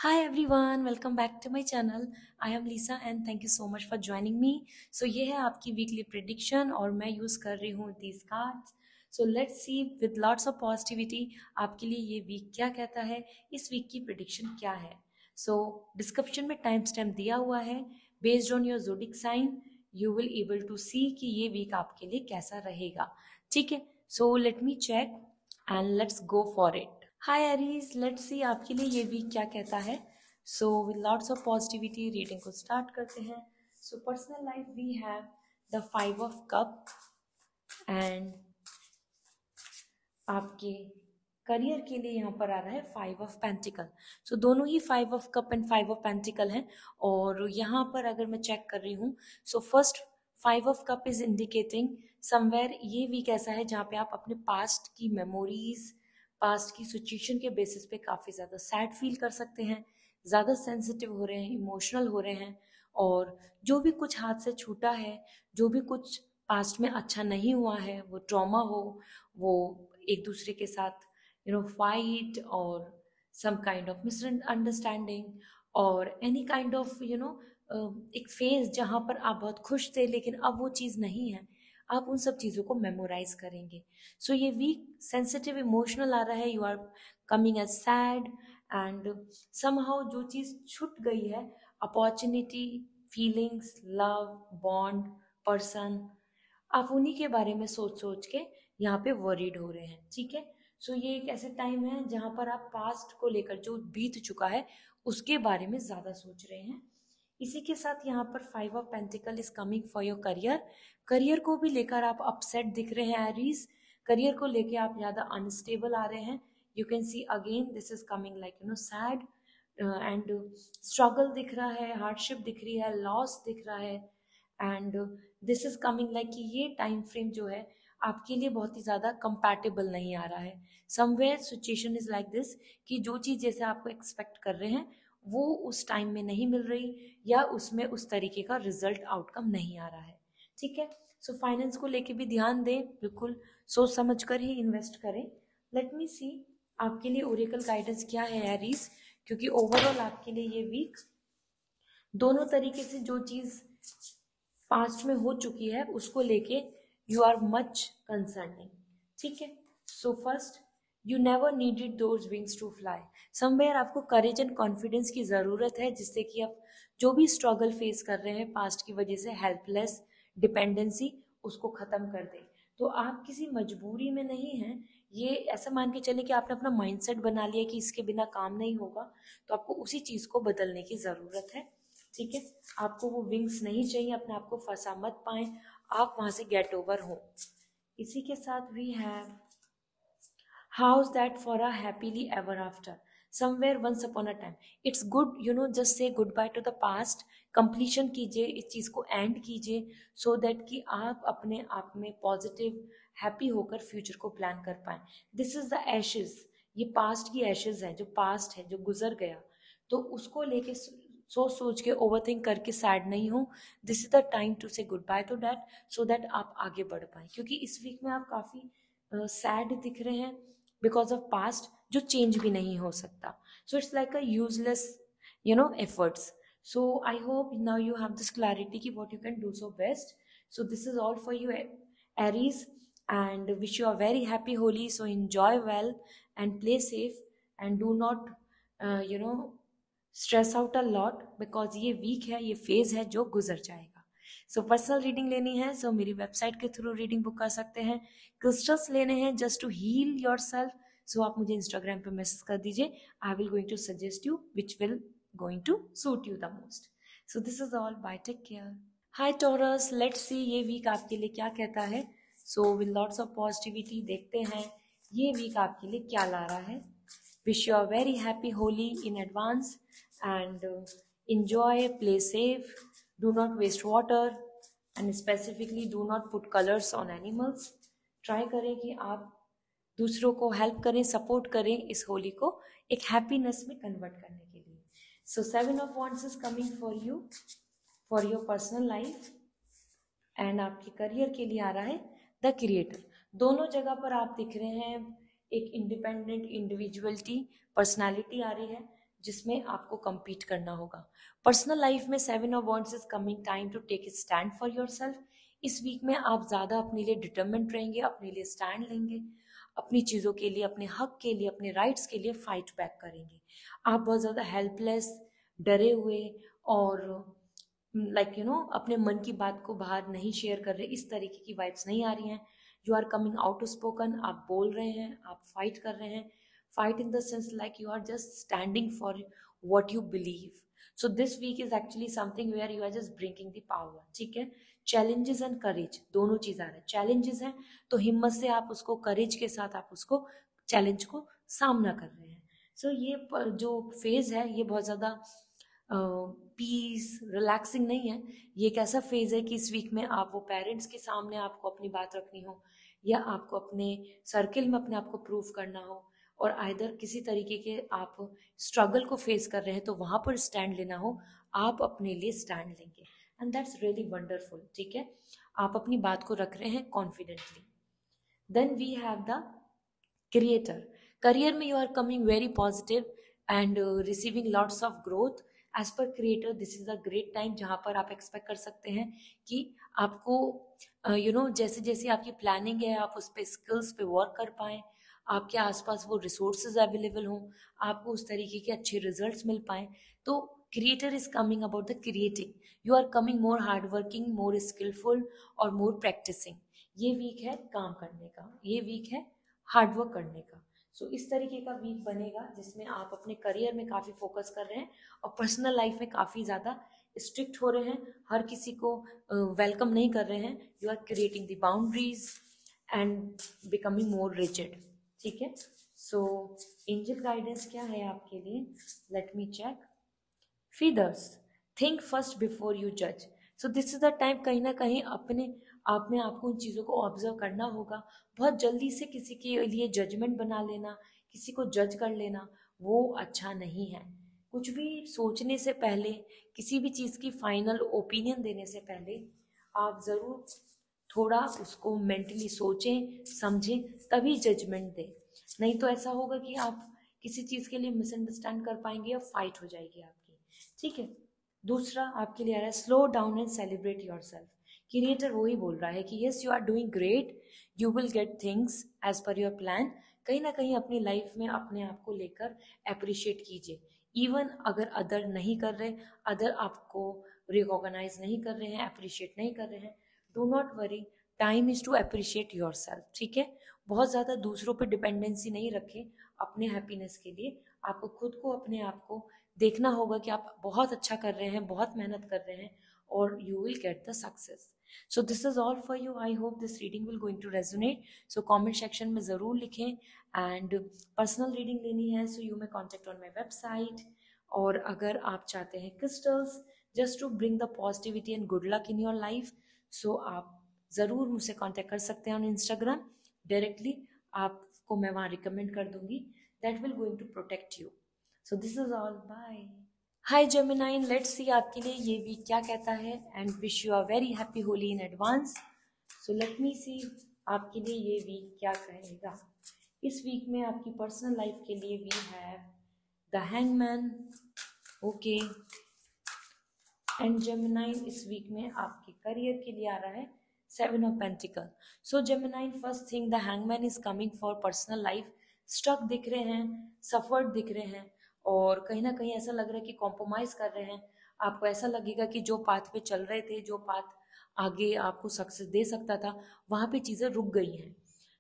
Hi everyone, welcome back to my channel. I am Lisa and thank you so much for joining me. So ये है आपकी weekly prediction और मैं use कर रही हूँ these cards. So let's see with lots of positivity आपके लिए ये वीक क्या कहता है, इस वीक की प्रिडिक्शन क्या है. So डिस्क्रिप्शन में टाइम स्टैम्प दिया हुआ है. Based on your zodiac sign, you will able to see कि ये वीक आपके लिए कैसा रहेगा. ठीक है. So let me check and let's go for it. Hi Aries, let's see आपके लिए ये वीक क्या कहता है. So with lots of positivity reading को स्टार्ट करते हैं. So personal life we have the 5 of cup and आपके करियर के लिए यहाँ पर आ रहा है 5 ऑफ पेंटिकल. सो दोनों ही 5 of cup and 5 of pentacle हैं. और यहाँ पर अगर मैं चेक कर रही हूँ, so first 5 of cup is indicating somewhere ये वीक ऐसा है जहाँ पे आप अपने पास्ट की मेमोरीज, पास्ट की सिचुएशन के बेसिस पे काफ़ी ज़्यादा सैड फील कर सकते हैं, ज़्यादा सेंसिटिव हो रहे हैं, इमोशनल हो रहे हैं. और जो भी कुछ हाथ से छूटा है, जो भी कुछ पास्ट में अच्छा नहीं हुआ है, वो ट्रॉमा हो, वो एक दूसरे के साथ फाइट और सम काइंड ऑफ मिसअंडरस्टैंडिंग और एनी काइंड ऑफ एक फेज जहाँ पर आप बहुत खुश थे लेकिन अब वो चीज़ नहीं है, आप उन सब चीज़ों को मेमोराइज करेंगे. सो ये वीक सेंसिटिव इमोशनल आ रहा है. You are coming as sad and somehow जो चीज़ छूट गई है, opportunity, feelings, love, bond, person, आप उन्हीं के बारे में सोच सोच के यहाँ पे वरीड हो रहे हैं. ठीक है. सो ये एक ऐसे टाइम है जहाँ पर आप पास्ट को लेकर जो बीत चुका है उसके बारे में ज़्यादा सोच रहे हैं. इसी के साथ यहाँ पर 5 of pentacle is coming for your career. Career को भी लेकर आप अपसेट दिख रहे हैं एरीज. करियर को लेकर आप ज़्यादा अनस्टेबल आ रहे हैं. You can see again this is coming like sad and struggle दिख रहा है, हार्डशिप दिख रही है, लॉस दिख रहा है. And this is coming like कि ये टाइम फ्रेम जो है आपके लिए बहुत ही ज़्यादा कंपैटिबल नहीं आ रहा है. Somewhere situation is like this कि जो चीज़ जैसे आपको एक्सपेक्ट कर रहे हैं वो उस टाइम में नहीं मिल रही या उसमें उस तरीके का रिजल्ट आउटकम नहीं आ रहा है. ठीक है. सो फाइनेंस को लेके भी ध्यान दें, बिल्कुल सोच समझ कर ही इन्वेस्ट करें. लेट मी सी आपके लिए ओरेकल गाइडेंस क्या है एरीज, क्योंकि ओवरऑल आपके लिए ये वीक दोनों तरीके से जो चीज़ पास्ट में हो चुकी है उसको लेके यू आर मच कंसर्निंग. ठीक है. So first, you never needed those wings to fly. Somewhere आपको करेज एंड कॉन्फिडेंस की ज़रूरत है जिससे कि आप जो भी स्ट्रगल फेस कर रहे हैं पास्ट की वजह से, हेल्पलेस डिपेंडेंसी, उसको ख़त्म कर दें. तो आप किसी मजबूरी में नहीं हैं. ये ऐसा मान के चले कि आपने अपना माइंडसेट बना लिया कि इसके बिना काम नहीं होगा, तो आपको उसी चीज़ को बदलने की ज़रूरत है. ठीक है. आपको वो विंग्स नहीं चाहिए, अपने आप को फंसा मत पाएं, आप वहां से गेट ओवर हो. इसी के साथ we have house that for a happily ever after. Somewhere once upon a time. It's good just say good bye to the past. Completion कीजिए, इस चीज़ को एंड कीजिए सो दैट कि आप अपने आप में पॉजिटिव हैप्पी होकर फ्यूचर को प्लान कर पाएं. This is the Ashes. ये पास्ट की एशेज है, जो पास्ट है, जो गुजर गया, तो उसको लेके सोच सोच के ओवर थिंक करके सैड नहीं हो. This is the time to say good bye to that so that आप आगे बढ़ पाए, क्योंकि इस वीक में आप काफ़ी सैड दिख रहे हैं बिकॉज ऑफ पास्ट जो चेंज भी नहीं हो सकता. So it's like a useless efforts. So I hope now you have this clarity कि what you can do so best. So this is all for you Aries and wish you a very happy Holi. So enjoy well and play safe and do not stress out a lot because ये week है, ये phase है जो गुजर जाएगा. So personal reading लेनी है सो मेरी वेबसाइट के थ्रू रीडिंग बुक कर सकते हैं. क्रिस्टल्स लेने हैं just to heal your self, so आप मुझे इंस्टाग्राम पे मैसेज कर दीजिए. I will going to suggest you which will going to suit you the most. So this is all. Bye, take care. Hi Taurus, let's see ये week आपके लिए क्या कहता है. So with lots of positivity देखते हैं ये week आपके लिए क्या ला रहा है. Wish you a very happy Holi in advance and enjoy, play safe, do not waste water and specifically do not put colors on animals. Try करें कि आप दूसरों को हेल्प करें, सपोर्ट करें इस होली को एक हैप्पीनेस में कन्वर्ट करने के लिए. सो 7 of Wands is coming for you for your personal life and आपके करियर के लिए आ रहा है द क्रिएटर. दोनों जगह पर आप दिख रहे हैं एक इंडिपेंडेंट इंडिविजुअलिटी, पर्सनालिटी आ रही है जिसमें आपको compete करना होगा। पर्सनल लाइफ में 7 of Wands is coming time to take a stand for your self. इस वीक में आप ज़्यादा अपने लिए डिटर्मिन्ड रहेंगे, अपने लिए स्टैंड लेंगे, अपनी चीज़ों के लिए, अपने हक के लिए, अपने राइट्स के लिए फाइट बैक करेंगे। आप बहुत ज़्यादा हेल्पलेस, डरे हुए और अपने मन की बात को बाहर नहीं शेयर कर रहे, इस तरीके की वाइब्स नहीं आ रही हैं। You are coming out spoken, आप बोल रहे हैं, आप फाइट कर रहे हैं। Fight in the sense like you are just standing for what you believe. So this week is actually something where you are just bringing the power. ठीक है, challenges and courage दोनों चीज आ रहा है। challenges है तो हिम्मत से आप उसको, courage के साथ आप उसको challenge को सामना कर रहे हैं। So ये जो फेज है ये बहुत ज्यादा पीस रिलैक्सिंग नहीं है। ये एक ऐसा फेज है कि इस वीक में आप वो पेरेंट्स के सामने आपको अपनी बात रखनी हो, या आपको अपने सर्किल में अपने आप को प्रूव करना हो, और आइदर किसी तरीके के आप स्ट्रगल को फेस कर रहे हैं तो वहां पर स्टैंड लेना हो, आप अपने लिए स्टैंड लेंगे, एंड दैट्स रियली वंडरफुल। ठीक है, आप अपनी बात को रख रहे हैं confidently. Then we have the creator. Career में you are coming very positive and receiving lots of growth. As per creator this is a great time जहाँ पर आप एक्सपेक्ट कर सकते हैं कि आपको जैसे जैसे आपकी प्लानिंग है आप उस पर स्किल्स पे वर्क कर पाएं, आपके आसपास वो रिसोर्सेज अवेलेबल हों, आपको उस तरीके के अच्छे रिजल्ट्स मिल पाएं। तो creator is coming about the creating. You are coming more hard working, more skillful और मोर प्रैक्टिसिंग। ये वीक है काम करने का, ये वीक है हार्डवर्क करने का। सो इस तरीके का वीक बनेगा जिसमें आप अपने करियर में काफ़ी फोकस कर रहे हैं और पर्सनल लाइफ में काफ़ी ज़्यादा स्ट्रिक्ट हो रहे हैं, हर किसी को वेलकम नहीं कर रहे हैं। You are creating the boundaries and becoming more rigid. ठीक है, सो एंजल गाइडेंस क्या है आपके लिए, let me check. Feathers, think first before you जज। So this is the time कहीं ना कहीं अपने आप में आपको उन चीज़ों को ऑब्जर्व करना होगा। बहुत जल्दी से किसी के लिए जजमेंट बना लेना, किसी को जज कर लेना, वो अच्छा नहीं है। कुछ भी सोचने से पहले, किसी भी चीज़ की फाइनल ओपिनियन देने से पहले आप ज़रूर थोड़ा उसको मेंटली सोचें, समझें, तभी जजमेंट दें। नहीं तो ऐसा होगा कि आप किसी चीज़ के लिए मिसअंडरस्टैंड कर पाएंगे और फाइट हो जाएगी आपकी। ठीक है, दूसरा आपके लिए आ रहा है slow down and celebrate your self. Creator वही बोल रहा है कि yes you are doing great, you will get things as per your plan. कहीं ना कहीं अपनी लाइफ में अपने आप को लेकर अप्रिशिएट कीजिए। इवन अगर अदर नहीं कर रहे, अदर आपको रिकॉग्नाइज नहीं कर रहे हैं, अप्रिशिएट नहीं कर रहे हैं, do not worry, time is to appreciate your self. ठीक है, बहुत ज़्यादा दूसरों पर डिपेंडेंसी नहीं रखें अपने हैप्पीनेस के लिए। आपको खुद को, अपने आप को देखना होगा कि आप बहुत अच्छा कर रहे हैं, बहुत मेहनत कर रहे हैं, और you will get the success. So this is all for you. I hope this reading will going to resonate. So comment section में ज़रूर लिखें, and personal reading लेनी है so you may contact on my website. और अगर आप चाहते हैं crystals just to bring the positivity and good luck in your life, so आप ज़रूर मुझसे contact कर सकते हैं on Instagram directly। आपको मैं वहाँ recommend कर दूँगी, that will going to protect you. So this is all. Bye. Hi Gemini, let's see आपके लिए ये वीक क्या कहता है, and wish you a very happy Holi in advance. So let me see आपके लिए ये वीक क्या कहेगा। इस वीक में आपकी पर्सनल लाइफ के लिए we have the hangman, okay, and Gemini इस वीक में आपके करियर के लिए आ रहा है 7 of Pentacles. So Gemini, first thing, the hangman is coming for personal life. Struck दिख रहे हैं, सफर्ड दिख रहे हैं, और कहीं ना कहीं ऐसा लग रहा है कि कॉम्प्रोमाइज़ कर रहे हैं। आपको ऐसा लगेगा कि जो पाथ पे चल रहे थे, जो पाथ आगे आपको सक्सेस दे सकता था, वहाँ पे चीज़ें रुक गई हैं।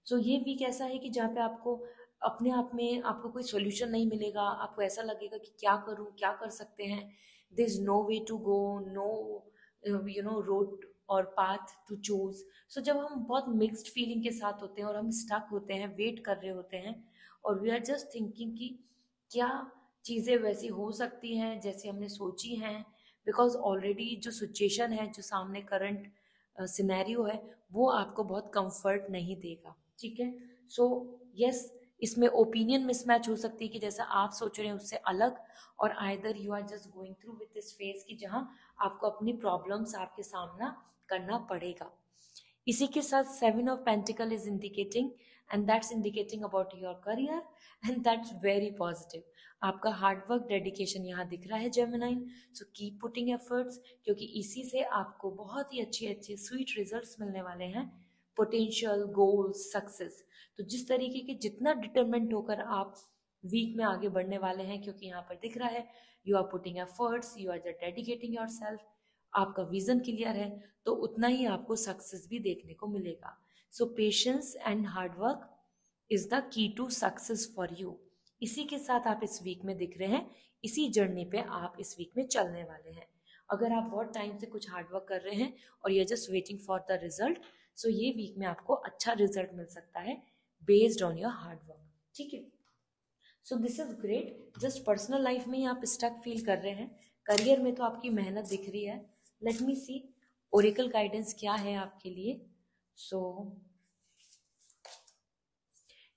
सो ये वीक ऐसा है कि जहाँ पे आपको अपने आप में आपको कोई सोल्यूशन नहीं मिलेगा। आपको ऐसा लगेगा कि क्या करूँ, क्या कर सकते हैं, there is no way to go, no road और पाथ टू चूज। सो जब हम बहुत मिक्स्ड फीलिंग के साथ होते हैं और हम स्टक होते हैं, वेट कर रहे होते हैं, और वी आर जस्ट थिंकिंग कि क्या चीज़ें वैसी हो सकती हैं जैसे हमने सोची हैं, बिकॉज ऑलरेडी जो सिचुएशन है, जो सामने करंट सिनेरियो है, वो आपको बहुत कंफर्ट नहीं देगा। ठीक है, सो यस, इसमें ओपिनियन मिसमैच हो सकती है कि जैसा आप सोच रहे हैं उससे अलग, और either you are just going through with this phase कि जहाँ आपको अपनी प्रॉब्लम्स आपके सामना करना पड़ेगा। इसी के साथ 7 of Pentacles is indicating and that's indicating about your career, and that's very positive. आपका हार्ड वर्क डेडिकेशन यहाँ दिख रहा है जेमिनाइन, सो कीप पुटिंग एफर्ट्स, क्योंकि इसी से आपको बहुत ही अच्छे अच्छे स्वीट रिजल्ट्स मिलने वाले हैं, पोटेंशियल गोल्स सक्सेस। तो जिस तरीके के जितना डिटरमेंट होकर आप वीक में आगे बढ़ने वाले हैं, क्योंकि यहाँ पर दिख रहा है you are putting efforts, you are dedicating your self, आपका विजन क्लियर है, तो उतना ही आपको सक्सेस भी देखने को मिलेगा। So patience and hard work is the key to success for you. इसी के साथ आप इस वीक में दिख रहे हैं, इसी जर्नी पे आप इस वीक में चलने वाले हैं। अगर आप बहुत टाइम से कुछ हार्डवर्क कर रहे हैं और ये just waiting for the result, so ये वीक में आपको अच्छा रिजल्ट मिल सकता है बेस्ड ऑन योर हार्डवर्क, ठीक है। So this is great. Just personal life में ही आप स्टक फील कर रहे हैं, करियर में तो आपकी मेहनत दिख रही है। Let me see oracle guidance क्या है आपके लिए। So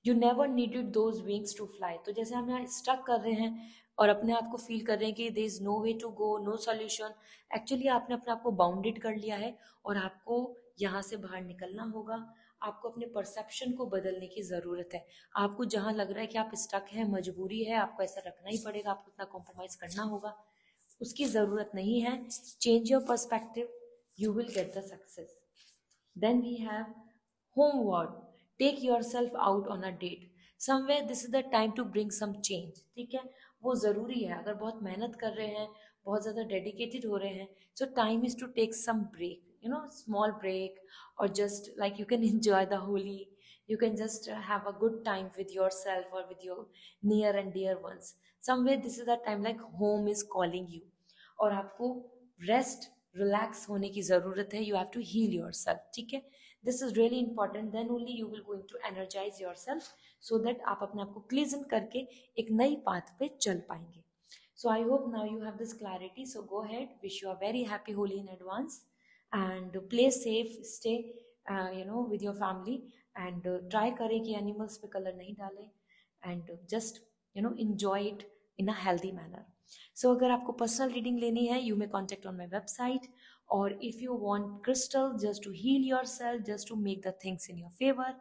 you never needed those wings to fly. तो जैसे हम यहाँ स्टक कर रहे हैं और अपने आप को फील कर रहे हैं कि there is no way to go, no solution, actually आपने अपने आप को बाउंडेड कर लिया है और आपको यहाँ से बाहर निकलना होगा। आपको अपने परसेप्शन को बदलने की ज़रूरत है। आपको जहाँ लग रहा है कि आप स्टक हैं, मजबूरी है, आपको ऐसा रखना ही पड़ेगा, आपको इतना कॉम्प्रोमाइज़ करना होगा, उसकी ज़रूरत नहीं है। Change your perspective, you will get the success. Then we have homeward, take your self out on a date somewhere, this is the time to bring some change, ठीक है। वो ज़रूरी है, अगर बहुत मेहनत कर रहे हैं, बहुत ज़्यादा डेडिकेटेड हो रहे हैं, so time is to take some break, you know, small break, or just like you can enjoy the Holi, you can just have a good time with yourself or with your near and dear ones somewhere, this is the time like home is calling you, और आपको rest relax होने की ज़रूरत है, you have to heal yourself, ठीक है। This is really important, then only you will going to energize your self, so that आप अपने आप को क्लीजन करके एक नई पाथ पे चल पाएंगे। So I hope now you have this clarity, so go ahead, wish you a very happy Holi in advance, and play safe, stay with your family, and try करें कि animals पे color नहीं डालें, and just enjoy it in a healthy manner. So अगर आपको personal reading लेनी है, you may contact on my website, or if you want crystal just to heal yourself, just to make the things in your favor,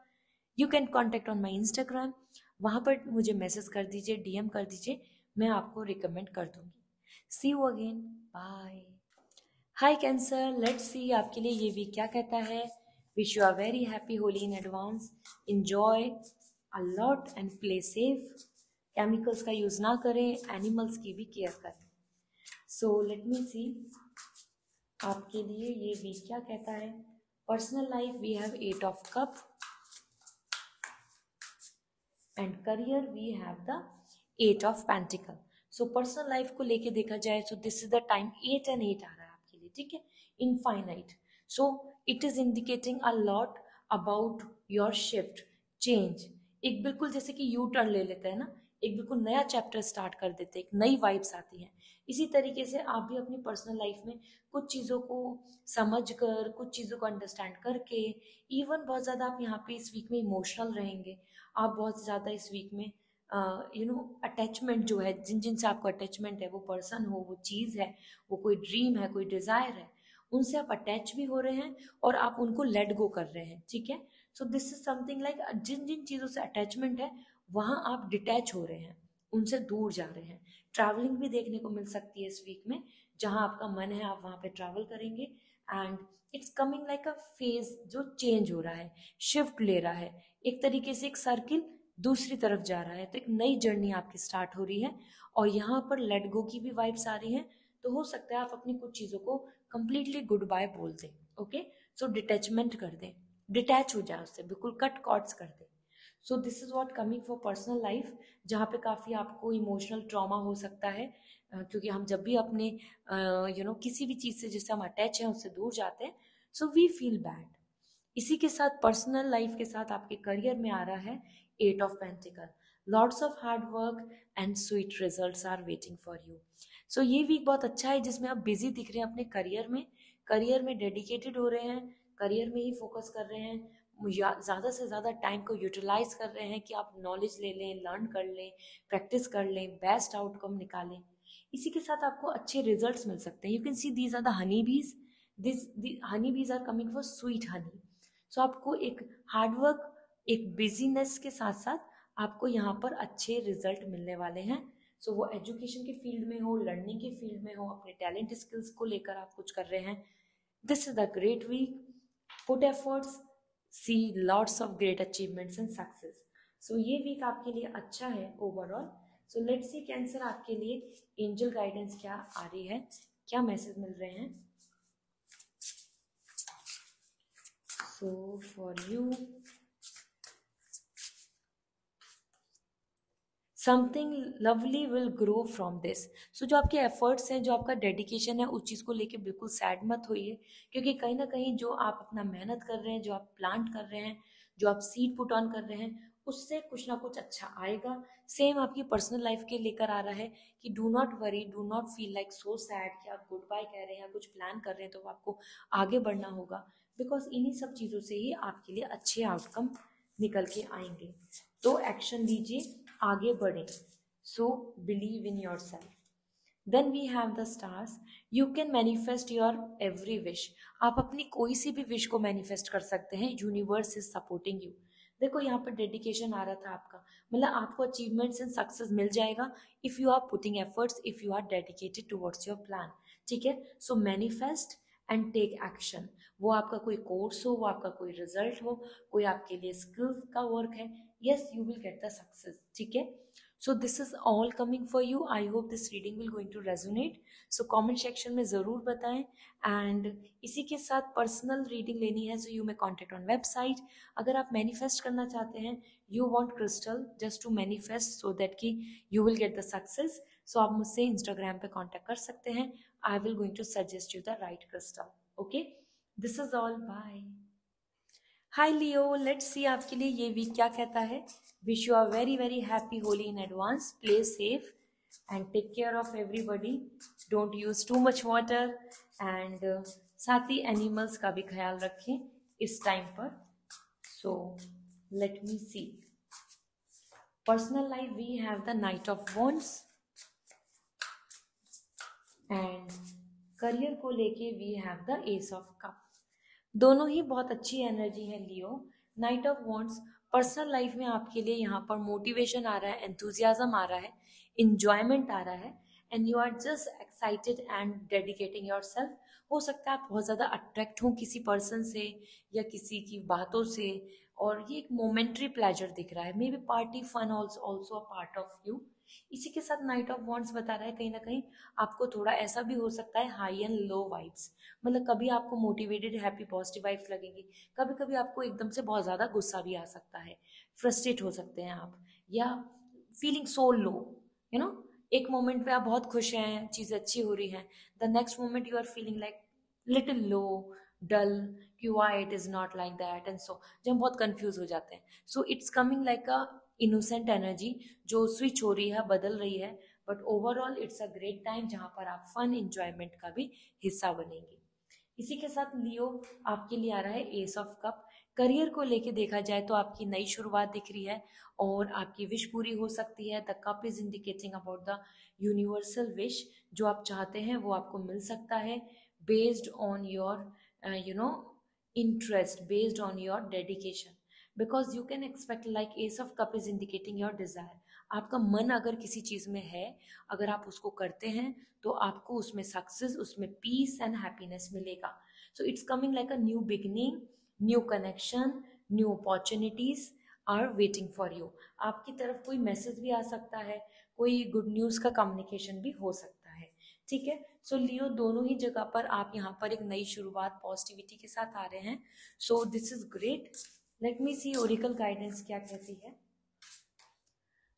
you can contact on my Instagram. वहाँ पर मुझे message कर दीजिए, DM कर दीजिए, मैं आपको recommend कर दूँगी। See you again, bye. Hi Cancer, let's see आपके लिए ये वीक क्या कहता है। Wish you are very happy Holi in advance, enjoy a lot and play safe, chemicals का यूज ना करें, एनिमल्स की भी केयर करें। सो लेट मी सी आपके लिए ये वीक क्या कहता है। Personal life we have 8 of cup, and career we have the 8 of pentacle. So personal life को लेके देखा जाए, so this is the time 8 and 8 आ रहा है, ठीक है, infinite. So it is indicating a lot about your shift, change. एक बिल्कुल जैसे कि यू टर्न ले लेते हैं ना, एक बिल्कुल नया चैप्टर स्टार्ट कर देते हैं, एक नई वाइब्स आती हैं। इसी तरीके से आप भी अपनी पर्सनल लाइफ में कुछ चीज़ों को समझ कर, कुछ चीज़ों को अंडरस्टैंड करके, इवन बहुत ज़्यादा आप यहाँ पे इस वीक में इमोशनल रहेंगे। आप बहुत ज़्यादा इस वीक में अटैचमेंट जो है, जिन जिन से आपको अटैचमेंट है, वो पर्सन हो, वो चीज़ है, वो कोई ड्रीम है, कोई डिज़ायर है, उनसे आप अटैच भी हो रहे हैं और आप उनको लेट गो कर रहे हैं, ठीक है। So this is something like जिन जिन चीज़ों से अटैचमेंट है, वहाँ आप डिटैच हो रहे हैं, उनसे दूर जा रहे हैं। ट्रैवलिंग भी देखने को मिल सकती है इस वीक में, जहाँ आपका मन है आप वहाँ पे ट्रैवल करेंगे, and it's coming like a phase जो चेंज हो रहा है, शिफ्ट ले रहा है, एक तरीके से एक सर्किल दूसरी तरफ जा रहा है, तो एक नई जर्नी आपकी स्टार्ट हो रही है, और यहाँ पर लेट गो की भी वाइब्स आ रही हैं। तो हो सकता है आप अपनी कुछ चीज़ों को कंप्लीटली गुड बाय बोल दें, ओके। सो डिटैचमेंट कर दें, डिटैच हो जाए उससे, बिल्कुल कट कॉर्ड्स कर दें। So this is what coming for personal life, जहाँ पे काफ़ी आपको इमोशनल ट्रॉमा हो सकता है, क्योंकि हम जब भी अपने किसी भी चीज़ से जिससे हम अटैच हैं उससे दूर जाते हैं, सो वी फील बैड। इसी के साथ पर्सनल लाइफ के साथ आपके करियर में आ रहा है 8 of pentacle, lots of hard work and sweet results are waiting for you. So ये वीक बहुत अच्छा है, जिसमें आप बिजी दिख रहे हैं अपने करियर में डेडिकेटेड हो रहे हैं, करियर में ही फोकस कर रहे हैं, ज़्यादा से ज़्यादा टाइम को यूटिलाइज कर रहे हैं कि आप नॉलेज ले लें, लर्न कर लें, प्रैक्टिस कर लें, बेस्ट आउटकम निकालें। इसी के साथ आपको अच्छे रिजल्ट्स मिल सकते हैं। You can see these are the honey bees, this honey bees are coming for sweet honey. So आपको एक हार्डवर्क एक बिजीनेस के साथ साथ आपको यहाँ पर अच्छे रिजल्ट मिलने वाले हैं। सो वो एजुकेशन के फील्ड में हो, लर्निंग के फील्ड में हो, अपने टैलेंट स्किल्स को लेकर आप कुछ कर रहे हैं, this is the great week. Put efforts, see lots of great achievements and success. So ये वीक आपके लिए अच्छा है overall. So let's see Cancer आपके लिए एंजल गाइडेंस क्या आ रही है, क्या मैसेज मिल रहे हैं। So for you something lovely will grow from this. So जो आपके एफर्ट्स हैं, जो आपका डेडिकेशन है, उस चीज़ को लेके बिल्कुल सैड मत होइए, क्योंकि कहीं ना कहीं जो आप अपना मेहनत कर रहे हैं, जो आप प्लांट कर रहे हैं, जो आप सीड पुट ऑन कर रहे हैं, उससे कुछ ना कुछ अच्छा आएगा। सेम आपकी पर्सनल लाइफ के लेकर आ रहा है कि do not worry, do not feel like so sad कि आप गुड बाय कह रहे हैं या कुछ प्लान कर रहे हैं, तो आपको आगे बढ़ना होगा, बिकॉज इन्हीं सब चीज़ों से ही आपके लिए अच्छे आउटकम निकल के आएंगे। तो एक्शन लीजिए, आगे बढ़ें। So believe in your self. Then we have the stars. You can manifest your every wish. आप अपनी कोई सी भी विश को मैनिफेस्ट कर सकते हैं, यूनिवर्स इज सपोर्टिंग यू। देखो यहाँ पर डेडिकेशन आ रहा था आपका, मतलब आपको अचीवमेंट्स एंड सक्सेस मिल जाएगा if you are putting efforts, if you are dedicated towards your plan. ठीक है, so manifest and take action. वो आपका कोई कोर्स हो, वो आपका कोई रिजल्ट हो, कोई आपके लिए स्किल का वर्क है, yes you will get the success। ठीक है, so this is all coming for you। I hope this reading will going to resonate। so comment section में ज़रूर बताएं। and इसी के साथ पर्सनल रीडिंग लेनी है, so you may contact on website। अगर आप मैनिफेस्ट करना चाहते हैं, you want crystal just to manifest so that कि you will get the success, so आप मुझसे इंस्टाग्राम पे कांटेक्ट कर सकते हैं। I will going to suggest you the right crystal। okay, this is all, bye। Hi Leo, let's see आपके लिए ये वीक क्या कहता है। Wish you are very very happy Holi in advance. Play safe and take care of everybody. Don't use too much water and साथ ही animals का भी ख्याल रखें इस टाइम पर। So let me see personal life. We have the knight of wands and career को लेके we have the ace of cup. दोनों ही बहुत अच्छी एनर्जी है Leo. Knight of wands personal life में आपके लिए यहाँ पर मोटिवेशन आ रहा है, एंथुजियाज्म आ रहा है, इंजॉयमेंट आ रहा है, and you are just excited and dedicating your self. हो सकता है आप बहुत ज़्यादा अट्रैक्ट हो किसी पर्सन से या किसी की बातों से, और ये एक मोमेंट्री प्लेजर दिख रहा है। Maybe party fun also a part of you. इसी के साथ नाइट ऑफ वॉन्ड्स बता रहा है कहीं ना कहीं आपको थोड़ा ऐसा भी हो सकता है हाई एंड लो वाइब्स, मतलब कभी आपको मोटिवेटेड हैप्पी पॉजिटिव वाइब्स लगेंगी, कभी कभी आपको एकदम से बहुत ज़्यादा गुस्सा भी आ सकता है, फ्रस्ट्रेट हो सकते हैं आप, या feeling so low, you know. एक मोमेंट पे आप बहुत खुश हैं, चीज़ें अच्छी हो रही हैं, the next moment you are feeling like little low, dull, कि why it is not like that and so, जब हम बहुत कंफ्यूज हो जाते हैं। So it's coming like a innocent energy जो स्विच हो रही है, बदल रही है, but overall it's a great time जहाँ पर आप फन इंजॉयमेंट का भी हिस्सा बनेंगे। इसी के साथ लियो आपके लिए आ रहा है एस ऑफ कप। करियर को लेके देखा जाए तो आपकी नई शुरुआत दिख रही है और आपकी विश पूरी हो सकती है। The cup is indicating about the universal wish, जो आप चाहते हैं वो आपको मिल सकता है, based on your interest, based on your dedication, because you can expect, like ace of cup is indicating your desire। आपका मन अगर किसी चीज में है, अगर आप उसको करते हैं, तो आपको उसमें सक्सेस, उसमें पीस एंड हैप्पीनेस मिलेगा। So it's coming like a new beginning, new connection, new opportunities are waiting for you. आपकी तरफ कोई मैसेज भी आ सकता है, कोई गुड न्यूज का कम्युनिकेशन भी हो सकता है। ठीक है, सो लियो दोनों ही जगह पर आप यहाँ पर एक नई शुरुआत पॉजिटिविटी के साथ आ रहे हैं। So this is great. Let me see oracle guidance क्या कहती है।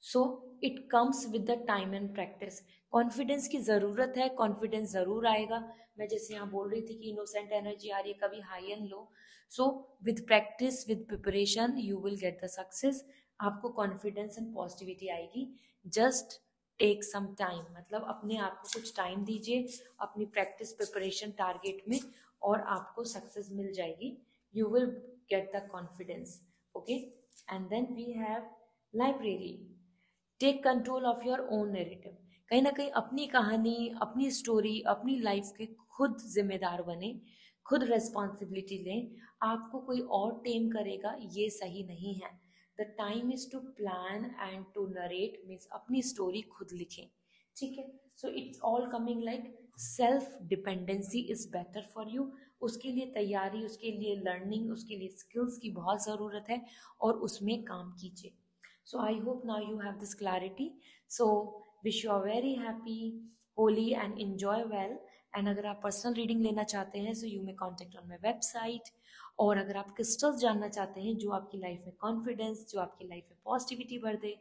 So it comes with the time and practice. Confidence की ज़रूरत है, कॉन्फिडेंस ज़रूर आएगा। मैं जैसे यहाँ बोल रही थी कि इनोसेंट एनर्जी आ रही है, कभी high and low. So with practice, with preparation you will get the success. आपको कॉन्फिडेंस एंड पॉजिटिविटी आएगी। जस्ट टेक सम टाइम, मतलब अपने आप को कुछ टाइम दीजिए अपनी प्रैक्टिस, प्रिपरेशन, टारगेट में, और आपको सक्सेस मिल जाएगी। You will get the confidence. Okay, and then we have library. Take control of your own narrative. कहीं ना कहीं अपनी कहानी, अपनी स्टोरी, अपनी लाइफ के खुद जिम्मेदार बने, खुद रेस्पॉन्सिबिलिटी लें। आपको कोई और टेम करेगा ये सही नहीं है। The time is to plan and to narrate, means अपनी स्टोरी खुद लिखें, ठीक है। So it's all coming like self dependency is better for you. उसके लिए तैयारी, उसके लिए लर्निंग, उसके लिए स्किल्स की बहुत ज़रूरत है और उसमें काम कीजिए। So I hope now you have this clarity. So wish you are very happy Holi and enjoy well. And अगर आप पर्सनल रीडिंग लेना चाहते हैं so you may contact on my website. और अगर आप क्रिस्टल्स जानना चाहते हैं जो आपकी लाइफ में कॉन्फिडेंस, जो आपकी लाइफ में पॉजिटिविटी भर दे,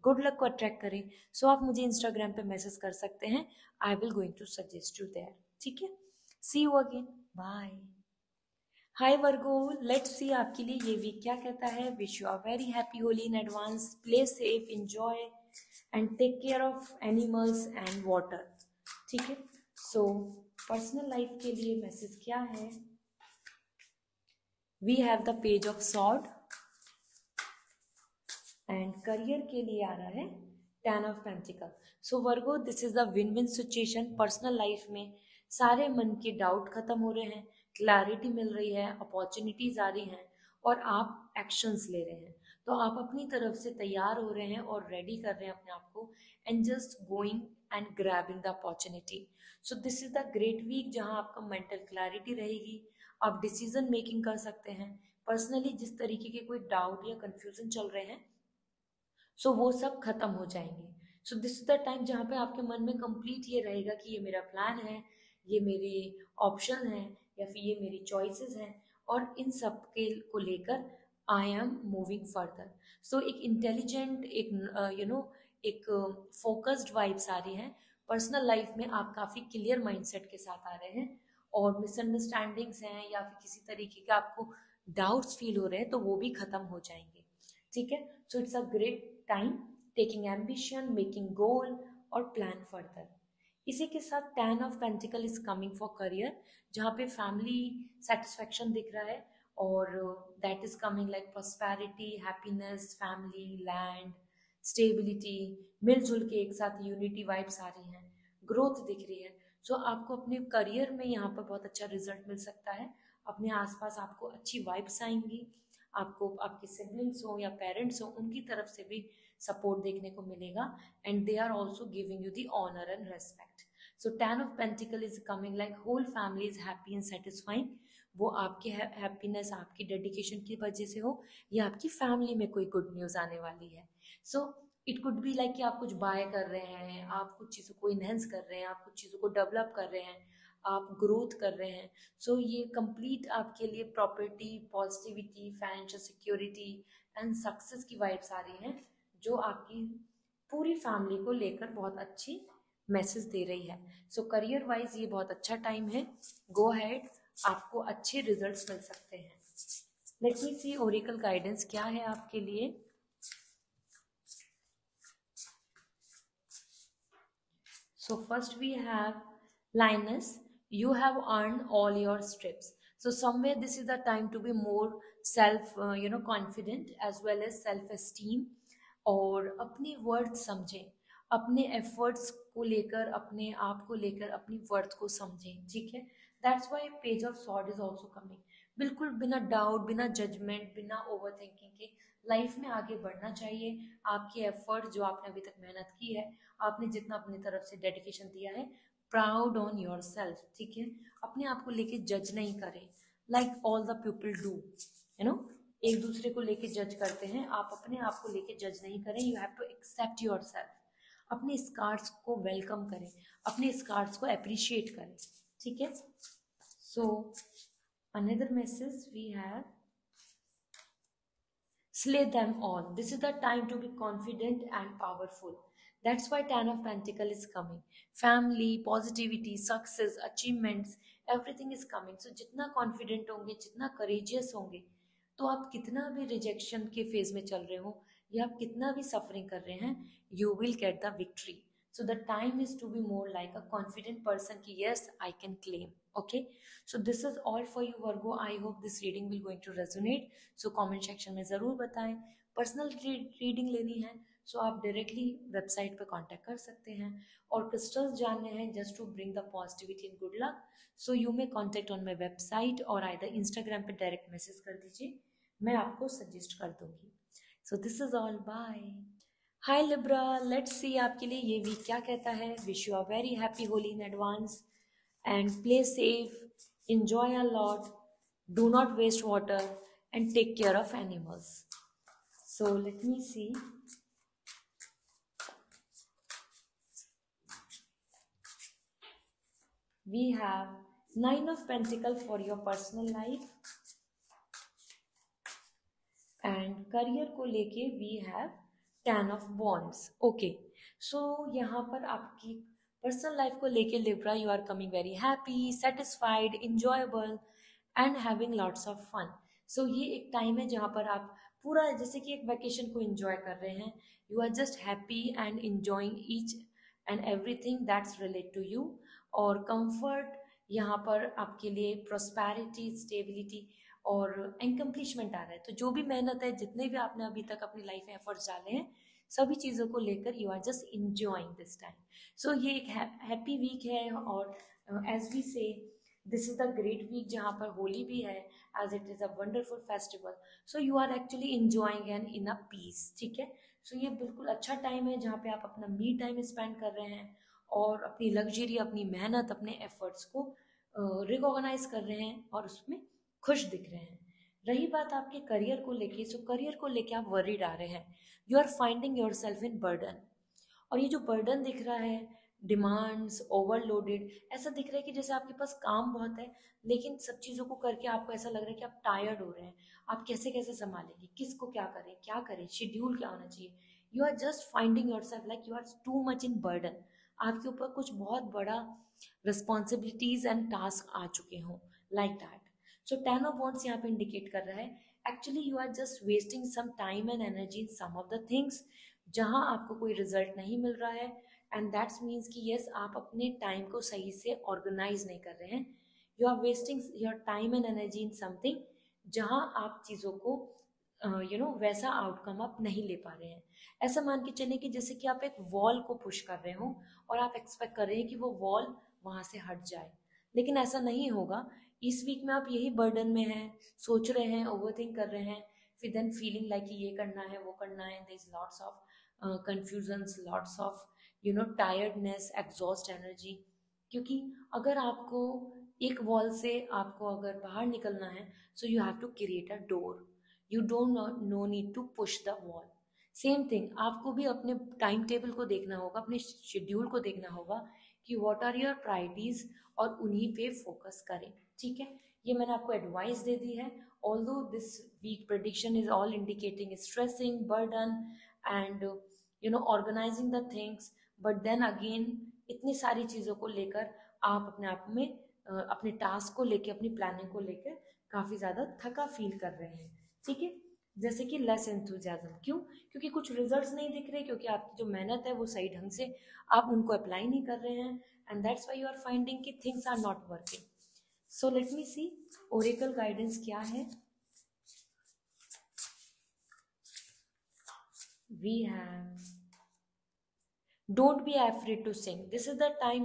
गुड लक को अट्रैक्ट करें, सो आप मुझे इंस्टाग्राम पे मैसेज कर सकते हैं। I will going to suggest you there, ठीक है। See you again, bye. Hi Virgo, let's see आपके लिए ये वीक क्या कहता है। Wish you are very happy Holi in advance. Play safe, enjoy and take care of animals and water, ठीक है। सो पर्सनल लाइफ के लिए मैसेज क्या है। We have the page of sword and career के लिए आ रहा है 10 of pentacle. So Virgo, this is the win win situation. Personal life में सारे मन के डाउट खत्म हो रहे हैं, क्लैरिटी मिल रही है, अपॉर्चुनिटीज आ रही हैं और आप एक्शंस ले रहे हैं। तो आप अपनी तरफ से तैयार हो रहे हैं और रेडी कर रहे हैं अपने आप को and just going and grabbing the opportunity. So this is the great week जहां आपका मेंटल क्लैरिटी रहेगी, आप डिसीजन मेकिंग कर सकते हैं। पर्सनली जिस तरीके के कोई डाउट या कंफ्यूजन चल रहे हैं सो वो सब खत्म हो जाएंगे। सो दिस इज द टाइम जहाँ पे आपके मन में कंप्लीट ये रहेगा कि ये मेरा प्लान है, ये मेरे ऑप्शन हैं या फिर ये मेरी चॉइसेस हैं और इन सब के को लेकर आई एम मूविंग फर्दर। सो एक इंटेलिजेंट, एक एक फोकस्ड वाइब्स आ रही हैं। पर्सनल लाइफ में आप काफ़ी क्लियर माइंडसेट के साथ आ रहे हैं और मिसअंडरस्टैंडिंग्स हैं या फिर किसी तरीके के आपको डाउट्स फील हो रहे हैं तो वो भी खत्म हो जाएंगे, ठीक है। So it's a great time taking ambition, making goal और प्लान फर्दर। इसी के साथ 10 of pentacle is coming for career, जहाँ पे फैमिली सेटिस्फेक्शन दिख रहा है और that is coming like prosperity, happiness, family, land, stability, मिलजुल के एक साथ यूनिटी वाइब्स आ रही हैं, ग्रोथ दिख रही है। सो आपको अपने करियर में यहाँ पर बहुत अच्छा रिजल्ट मिल सकता है। अपने आसपास आपको अच्छी वाइब्स आएंगी, आपको आपके सिबलिंग्स हो या पेरेंट्स हो उनकी तरफ से भी सपोर्ट देखने को मिलेगा and they are also giving you the honour and respect. So 10 of pentacle is coming like whole family is happy and satisfying. वो आपके हैप्पीनेस, आपकी डेडिकेशन की वजह से हो या आपकी फैमिली में कोई गुड न्यूज़ आने वाली है। So it could be like कि आप कुछ बाय कर रहे हैं, आप कुछ चीज़ों को इनहेंस कर रहे हैं, आप कुछ चीज़ों को डेवलप कर रहे हैं, आप ग्रोथ कर रहे हैं। सो ये कंप्लीट आपके लिए property, positivity, financial security and success की वाइब्स आ रही हैं जो आपकी पूरी फैमिली को लेकर बहुत अच्छी मैसेज दे रही है। सो करियर वाइज ये बहुत अच्छा टाइम है, गो अहेड, आपको अच्छे रिजल्ट्स मिल सकते हैं। Late me see oracle guidance क्या है आपके लिए। So first we have Linus, you have earned all your strips. So somewhere this is the time to be more self confident as well as self esteem और अपनी worth समझें, अपने efforts को लेकर, अपने आप को लेकर अपनी वर्थ को समझें, ठीक है। That's why page of sword is also coming. बिल्कुल बिना डाउट, बिना जजमेंट, बिना ओवर थिंकिंग के लाइफ में आगे बढ़ना चाहिए। आपके एफर्ट जो आपने अभी तक मेहनत की है, आपने जितना अपनी तरफ से डेडिकेशन दिया है, प्राउड ऑन योर सेल्फ, ठीक है। अपने आप को लेके जज नहीं करें like all the people do, you know, एक दूसरे को लेके जज करते हैं, आप अपने आप को लेके जज नहीं करें। You have to accept your self. अपने स्कार्स को वेलकम करें, अपने स्कार्स को अप्रिशिएट करें, ठीक है। So another message we have slay them all. This is the time to be confident and powerful. That's why 10 of Pentacle is coming. Family, positivity, success, achievements, everything is coming. So जितना confident होंगे, जितना courageous होंगे, तो आप कितना भी rejection के phase में चल रहे हो या आप कितना भी suffering कर रहे हैं, you will get the victory. So the time is to be more like a confident person कि yes, I can claim. Okay. So this is all for you Virgo. I hope this reading will going to resonate. So comment section में ज़रूर बताएं। Personal reading लेनी है सो आप directly website पर contact कर सकते हैं और क्रिस्टल्स जानने हैं just to bring the positivity and good luck. So you may contact on my website और आइदर इंस्टाग्राम पे डायरेक्ट मैसेज कर दीजिए, मैं आपको सजेस्ट कर दूंगी। So this is all, bye. Hi Libra, let's see आपके लिए ये वीक क्या कहता है। Wish you a very happy Holi in advance and play safe, enjoy a lot, do not waste water, and take care of animals. So let me see. We have Nine of Pentacles for your personal life and career को लेके we have Ten of Wands. Okay, so यहाँ पर आपकी personal life को लेके Libra, you are coming very happy, satisfied, enjoyable and having lots of fun. So ये एक time है जहाँ पर आप पूरा जैसे कि एक वेकेशन को एंजॉय कर रहे हैं। You are just happy and enjoying each and everything that's relate to you. और कंफर्ट यहाँ पर आपके लिए, प्रोस्पैरिटी, स्टेबिलिटी और इनकम्प्लीशमेंट आ रहा है। तो जो भी मेहनत है, जितने भी आपने अभी तक अपनी लाइफ में एफर्ट्स डाले हैं, सभी चीज़ों को लेकर you are just enjoying this time. So ये एक हैप्पी वीक है। और as we say this is the great week जहाँ पर होली भी है, as it is a wonderful festival. So you are actually enjoying and in a peace, ठीक है। सो ये बिल्कुल अच्छा टाइम है जहाँ पे आप अपना मी टाइम स्पेंड कर रहे हैं और अपनी लग्जरी, अपनी मेहनत, अपने एफर्ट्स को रिकॉग्नाइज कर रहे हैं और उसमें खुश दिख रहे हैं। रही बात आपके करियर को लेके, सो करियर को लेके आप वरीड आ रहे हैं। You are finding your self in burden. और ये जो बर्डन दिख रहा है, डिमांड्स, ओवरलोडेड, ऐसा दिख रहा है कि जैसे आपके पास काम बहुत है, लेकिन सब चीज़ों को करके आपको ऐसा लग रहा है कि आप टायर्ड हो रहे हैं। आप कैसे कैसे संभालेंगे, किसको क्या करें, शेड्यूल क्या होना चाहिए। You are just finding your self like you are too much in burden. आपके ऊपर कुछ बहुत बड़ा रिस्पॉन्सिबिलिटीज एंड टास्क आ चुके हों, like that. So ten of wands यहाँ पे इंडिकेट कर रहा है actually you are just wasting some time and energy in some of the things जहाँ आपको कोई रिजल्ट नहीं मिल रहा है। एंड दैट्स मीन्स कि यस, आप अपने टाइम को सही से ऑर्गेनाइज नहीं कर रहे हैं। You are wasting your time and energy in something जहाँ आप चीज़ों को वैसा आउटकम आप नहीं ले पा रहे हैं। ऐसा मान के चलें कि जैसे कि आप एक वॉल को पुश कर रहे हो और आप एक्सपेक्ट कर रहे हैं कि वो वॉल वहाँ से हट जाए, लेकिन ऐसा नहीं होगा। इस वीक में आप यही बर्डन में हैं, सोच रहे हैं, ओवरथिंक कर रहे हैं, फिर देन फीलिंग लाइक कि ये करना है, वो करना है, there is lots of confusions, lots of tiredness, exhaust energy. क्योंकि अगर आपको एक वॉल से आपको अगर बाहर निकलना है, so you have to create a door. You don't no need to push the wall. Same thing आपको भी अपने टाइम टेबल को देखना होगा, अपने शेड्यूल को देखना होगा कि व्हाट आर योर प्रायोरिटीज और उन्हीं पे फोकस करें, ठीक है। ये मैंने आपको एडवाइस दे दी है। Although this week prediction is all indicating stressing, burden and organizing the things, but then again इतनी सारी चीज़ों को लेकर आप अपने आप में अपने टास्क को लेकर, अपनी प्लानिंग को लेकर काफ़ी ज़्यादा थका फील कर रहे हैं, ठीक है। जैसे कि लेस एंथुजियाज्म, क्यों? क्योंकि कुछ रिजल्ट्स नहीं दिख रहे, क्योंकि आपकी जो मेहनत है वो सही ढंग से आप उनको अप्लाई नहीं कर रहे हैं, and that's why you are finding कि things are not working. So let me see oracle guidance क्या है। We have don't be afraid to sing, this is the time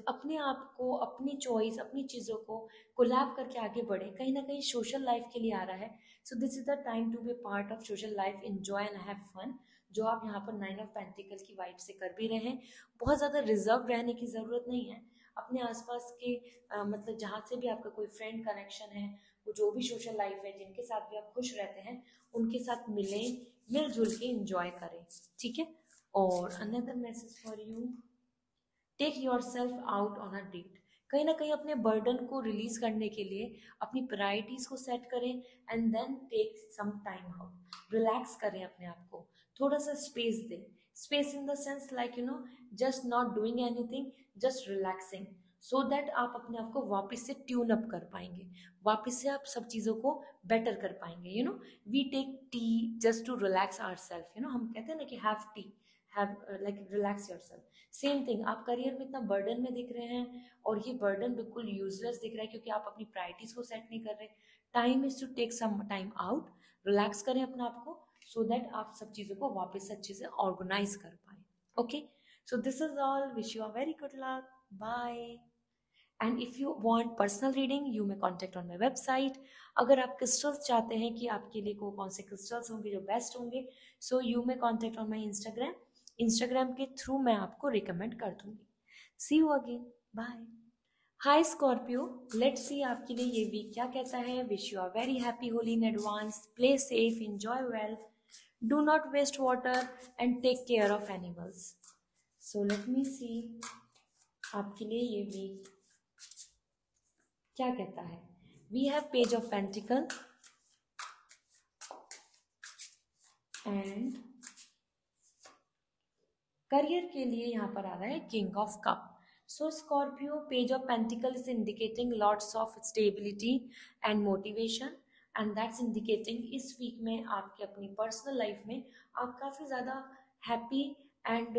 अपने आप को, अपनी चॉइस, अपनी चीज़ों को कोलैब करके आगे बढ़े। कहीं ना कहीं सोशल लाइफ के लिए आ रहा है। So this is the time to be part of social life, enjoy and have fun, जो आप यहाँ पर नाइन ऑफ पेंटिकल की वाइब से कर भी रहे हैं। बहुत ज़्यादा रिजर्व रहने की ज़रूरत नहीं है। अपने आसपास के मतलब जहाँ से भी आपका कोई फ्रेंड कनेक्शन है, वो जो भी सोशल लाइफ है, जिनके साथ भी आप खुश रहते हैं, उनके साथ मिलें, मिलजुल के इंजॉय करें, ठीक है। और another message for you, take your self out on a date. कहीं ना कहीं अपने बर्डन को रिलीज करने के लिए अपनी प्रायोरिटीज को सेट करें and then take some time out, relax करें अपने आप को, थोड़ा सा स्पेस दें। Space in the sense like just not doing anything, just relaxing, so that आप अपने आप को वापस से ट्यून अप कर पाएंगे, वापस से आप सब चीज़ों को बेटर कर पाएंगे। We take tea just to relax our self, हम कहते हैं ना कि have tea, have like relax your self. Same thing, आप करियर में इतना बर्डन में दिख रहे हैं और ये बर्डन बिल्कुल यूजलेस दिख रहा है, क्योंकि आप अपनी प्रायोरिटीज को सेट नहीं कर रहे। Time is to take some time out, relax करें अपने आप को, सो दैट आप सब चीज़ों को वापस अच्छे से ऑर्गेनाइज कर पाए। Okay, so this is all, wish you a very good luck, bye. And if you want personal reading you may contact on my website. अगर आप क्रिस्टल्स चाहते हैं कि आपके लिए कौन से क्रिस्टल्स होंगे जो बेस्ट होंगे, so you may contact on my Instagram. Instagram के थ्रू मैं आपको रिकमेंड कर दूंगी. See you again. Bye. Hi Scorpio, let's see आपके लिए ये वीक क्या कहता है. Wish you are very happy Holi in advance. Play safe, enjoy well, do not waste water and take care of animals. So let me see आपके लिए ये week क्या कहता है. We have page of pentacle and career के लिए यहाँ पर आ रहा है king of cup. So Scorpio, page of pentacle is indicating lots of stability and motivation, and that's indicating इस वीक में आपके अपनी पर्सनल लाइफ में आप काफ़ी ज़्यादा हैप्पी एंड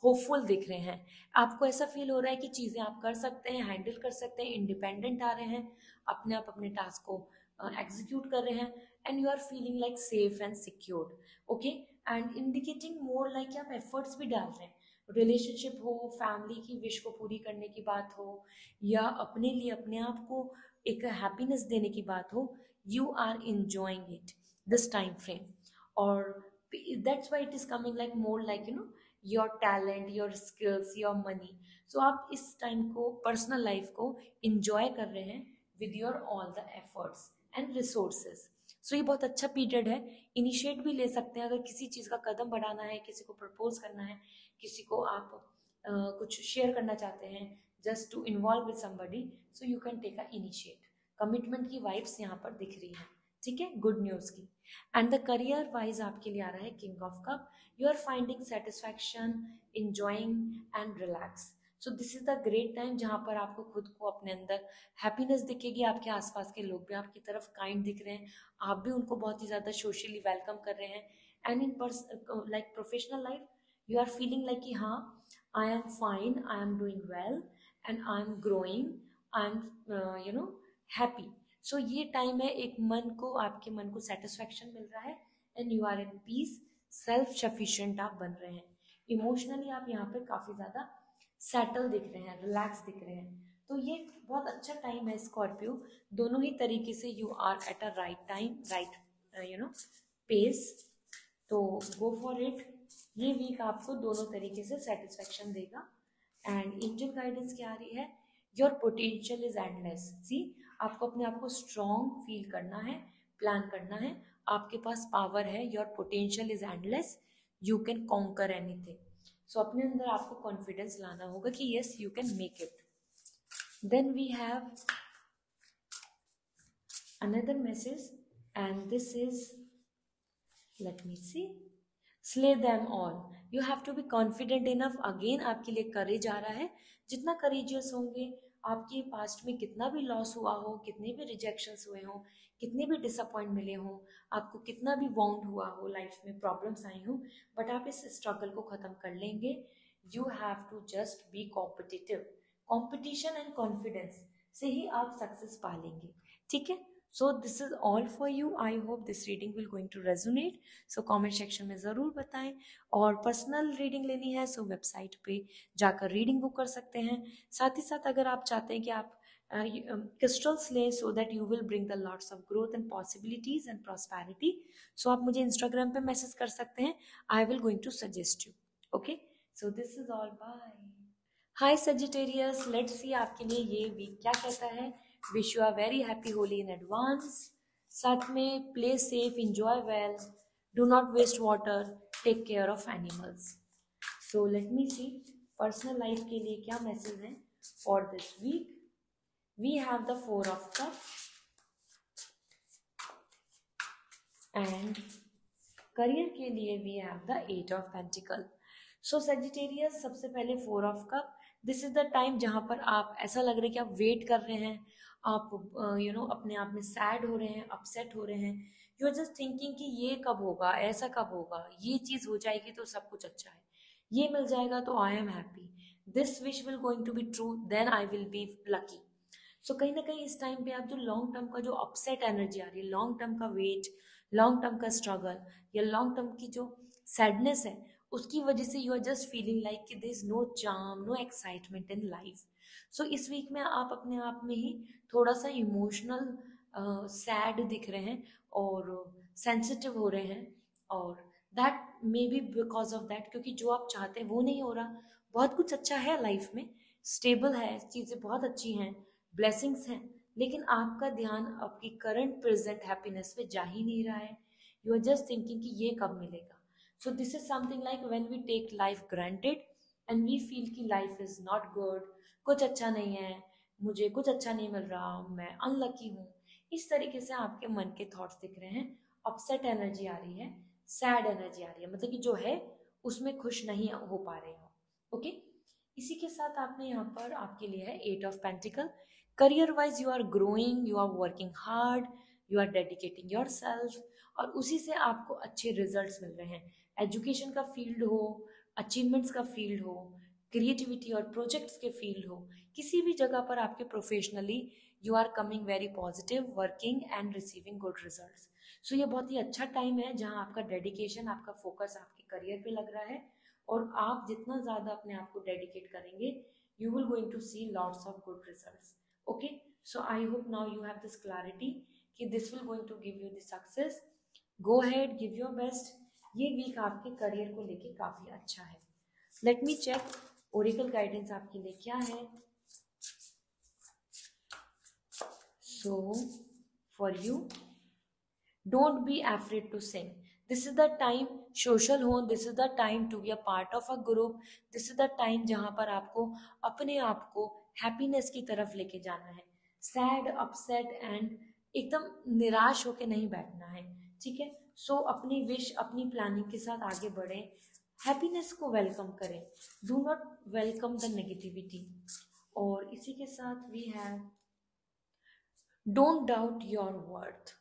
होपफुल दिख रहे हैं. आपको ऐसा फील हो रहा है कि चीज़ें आप कर सकते हैं, हैंडल कर सकते हैं, इंडिपेंडेंट आ रहे हैं, आप अपने टास्क को एग्जीक्यूट कर रहे हैं, and you are feeling like safe and secured. Okay, and indicating more like आप एफर्ट्स भी डाल रहे हैं. रिलेशनशिप हो, फैमिली की विश को पूरी करने की बात हो, या अपने लिए अपने आप को एक हैप्पीनेस देने की बात हो, you are enjoying it this time frame. और that's why it is coming like more like your talent, your skills, your money. So आप इस टाइम को, पर्सनल लाइफ को इंजॉय कर रहे हैं with your all the efforts and resources. So ये बहुत अच्छा पीरियड है. इनिशिएट भी ले सकते हैं अगर किसी चीज़ का कदम बढ़ाना है, किसी को प्रपोज करना है, किसी को आप कुछ शेयर करना चाहते हैं, just to involve with somebody, so you can take a initiate. Commitment की वाइब्स यहाँ पर दिख रही हैं. ठीक है, गुड न्यूज़ की. एंड द करियर वाइज आपके लिए आ रहा है king of cup. You are finding satisfaction, enjoying and relax. So this is the great time जहाँ पर आपको खुद को अपने अंदर हैप्पीनेस दिखेगी. आपके आसपास के लोग भी आपकी तरफ काइंड दिख रहे हैं, आप भी उनको बहुत ही ज़्यादा सोशली वेलकम कर रहे हैं. And in like professional life you are feeling like कि हाँ, I am fine, I am doing well and I am growing, I am happy. So ये टाइम है, एक मन को, आपके मन को सेटिस्फैक्शन मिल रहा है, and you are in peace, self sufficient आप बन रहे हैं. इमोशनली आप यहाँ पे काफ़ी ज़्यादा सेटल दिख रहे हैं, रिलैक्स दिख रहे हैं. तो ये बहुत अच्छा टाइम है स्कॉर्पियो. दोनों ही तरीके से you are at a right time, right pace. तो गो फॉर इट. ये वीक आपको दोनों तरीके से सेटिस्फैक्शन देगा. एंड एंजल गाइडेंस क्या आ रही है, योर पोटेंशियल इज एंडलेस. सी, आपको अपने आप को स्ट्रॉन्ग फील करना है, प्लान करना है. आपके पास पावर है, your potential is endless, you can conquer anything. So अपने अंदर आपको कॉन्फिडेंस लाना होगा कि yes you can make it. Then we have another message, and this is, let me see, slay them all. You have to be confident enough. again आपके लिए करेज आ रहा है. जितना करेजियस होंगे, आपके पास्ट में कितना भी लॉस हुआ हो, कितने भी रिजेक्शंस हुए हों, कितने भी डिसअपॉइंट मिले हों, आपको कितना भी वाउंड हुआ हो, लाइफ में प्रॉब्लम्स आई हों, बट आप इस स्ट्रगल को ख़त्म कर लेंगे. You have to just be competitive. Competition and confidence से ही आप सक्सेस पा लेंगे. ठीक है. So this is all for you. I hope this reading will going to resonate. So comment section में ज़रूर बताएं. और पर्सनल रीडिंग लेनी है सो वेबसाइट पे जाकर रीडिंग बुक कर सकते हैं. साथ ही साथ अगर आप चाहते हैं कि आप क्रिस्टल्स लें so that you will bring the lots of growth and possibilities and prosperity, so आप मुझे इंस्टाग्राम पे मैसेज कर सकते हैं. I will going to suggest you. Okay, so this is all. Bye. Hi Sagittarius, let's see आपके लिए ये week क्या कहता है. Wish you are very happy Holi in advance. साथ में play safe, enjoy well, do not waste water, take care of animals. So let me see personal life के लिए क्या मैसेज है for this week. We have the 4 of cup and career के लिए we have the 8 of pentacle. So Sagittarius, सबसे पहले 4 of cup. This is the time जहाँ पर आप ऐसा लग रहा है कि आप वेट कर रहे हैं, आप अपने आप में सैड हो रहे हैं, अपसेट हो रहे हैं. यू आर जस्ट थिंकिंग कि ये कब होगा, ऐसा कब होगा, ये चीज़ हो जाएगी तो सब कुछ अच्छा है, ये मिल जाएगा तो I am happy, this wish will going to be true, then I will be lucky. So कहीं ना कहीं इस टाइम पे आप जो लॉन्ग टर्म का जो अपसेट एनर्जी आ रही है, लॉन्ग टर्म का वेट, लॉन्ग टर्म का स्ट्रगल, या लॉन्ग टर्म की जो सैडनेस है, उसकी वजह से you are just feeling like कि there is no charm, no excitement in life. So इस वीक में आप अपने आप में ही थोड़ा सा इमोशनल सैड दिख रहे हैं और सेंसिटिव हो रहे हैं, और that may be because of that, क्योंकि जो आप चाहते हैं वो नहीं हो रहा। बहुत कुछ अच्छा है लाइफ में, स्टेबल है, चीज़ें बहुत अच्छी हैं, ब्लेसिंग्स हैं, लेकिन आपका ध्यान आपकी करंट प्रेजेंट हैप्पीनेस पे जा ही नहीं रहा है। यू आर जस्ट थिंकिंग कि ये कब मिलेगा। So this is something like when we take life granted and we feel कि लाइफ इज नॉट गुड, कुछ अच्छा नहीं है, मुझे कुछ अच्छा नहीं मिल रहा, मैं अनलकी हूँ। इस तरीके से आपके मन के थॉट्स दिख रहे हैं। अपसेट एनर्जी आ रही है, सैड एनर्जी आ रही है, मतलब कि जो है उसमें खुश नहीं हो पा रहे हो। ओके, इसी के साथ आपने यहाँ पर आपके लिए है 8 of pentacle. Career wise you are growing, you are working hard, you are dedicating your self, और उसी से आपको अच्छे रिजल्ट्स मिल रहे हैं। एजुकेशन का फील्ड हो, अचीवमेंट्स का फील्ड हो, क्रिएटिविटी और प्रोजेक्ट्स के फील्ड हो, किसी भी जगह पर आपके professionally you are coming very positive, working and receiving good results. So ये बहुत ही अच्छा टाइम है जहाँ आपका डेडिकेशन, आपका फोकस आपके करियर पे लग रहा है, और आप जितना ज़्यादा अपने आप को डेडिकेट करेंगे, you will going to see lots of good results. Okay, so I hope now you have this clarity कि this will going to give you the success. Go ahead, give your best. ये week आपके career को लेके काफी अच्छा है। Let me check oracle guidance आपके लिए क्या है। So for you, don't be afraid to sing. This is the time, social हो, this is the time to be a part of a group, this is the time जहाँ पर आपको अपने आप को हैप्पीनेस की तरफ लेके जाना है। सैड, अपसेट एंड एकदम निराश होके नहीं बैठना है, ठीक है। सो अपनी विश, अपनी प्लानिंग के साथ आगे बढ़े, हैप्पीनेस को वेलकम करें, do not welcome the negativity. और इसी के साथ we have don't doubt your worth.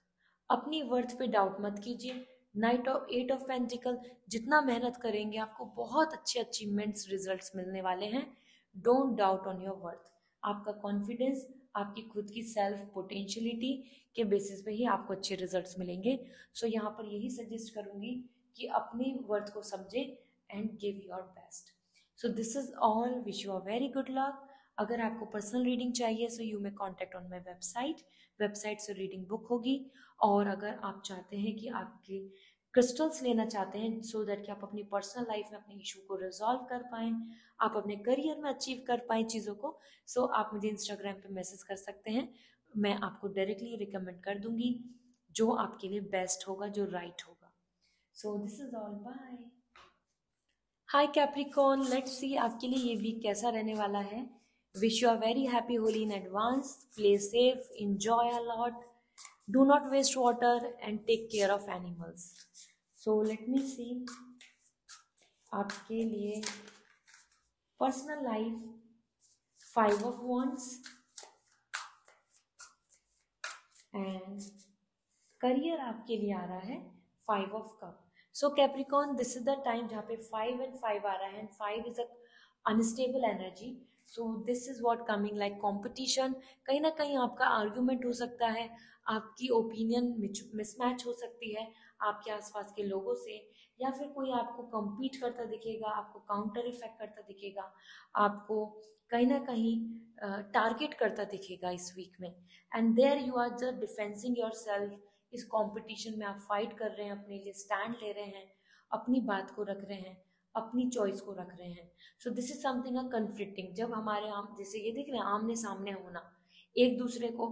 अपनी वर्थ पे डाउट मत कीजिए। नाइट ऑफ 8 ऑफ पेंटिकल, जितना मेहनत करेंगे आपको बहुत अच्छे अचीवमेंट्स, रिजल्ट्स मिलने वाले हैं। Don't doubt on your worth. आपका कॉन्फिडेंस, आपकी खुद की सेल्फ पोटेंशियलिटी के बेसिस पे ही आपको अच्छे रिजल्ट्स मिलेंगे। सो यहाँ पर यही सजेस्ट करूंगी कि अपनी वर्थ को समझे and give your best. So this is all, wish you a very good luck. अगर आपको पर्सनल रीडिंग चाहिए सो you may contact on my website से रीडिंग बुक होगी। और अगर आप चाहते हैं कि आपके क्रिस्टल्स लेना चाहते हैं सो दैट कि आप अपनी पर्सनल लाइफ में अपने इशू को रिजॉल्व कर पाएं, आप अपने करियर में अचीव कर पाएं चीज़ों को, सो आप मुझे इंस्टाग्राम पे मैसेज कर सकते हैं। मैं आपको डायरेक्टली रिकमेंड कर दूंगी जो आपके लिए बेस्ट होगा, जो राइट होगा। So this is all, bye. Hi Capricorn, let's see आपके लिए ये वीक कैसा रहने वाला है। Wish you are very happy Holi in advance. Play safe, enjoy a lot, do not waste water and take care of animals. So let me see आपके लिए personal life, 5 of wands and career आपके लिए आ रहा है 5 of cup. So Capricorn, this is the time जहाँ पे 5 and 5 आ रहा है, and 5 is a unstable energy. So this is what coming like competition. कहीं ना कहीं आपका आर्ग्यूमेंट हो सकता है, आपकी ओपिनियन मिसमैच हो सकती है आपके आसपास के लोगों से, या फिर कोई आपको कम्पीट करता दिखेगा, आपको काउंटर इफेक्ट करता दिखेगा, आपको कहीं ना कहीं टारगेट करता दिखेगा इस वीक में। And there you are just defending your self. इस कंपटीशन में आप फाइट कर रहे हैं, अपने लिए स्टैंड ले रहे हैं, अपनी बात को रख रहे हैं, अपनी चॉइस को रख रहे हैं। So this is something a conflicting. जब हमारे जैसे ये दिख रहे हैं आमने सामने होना, एक दूसरे को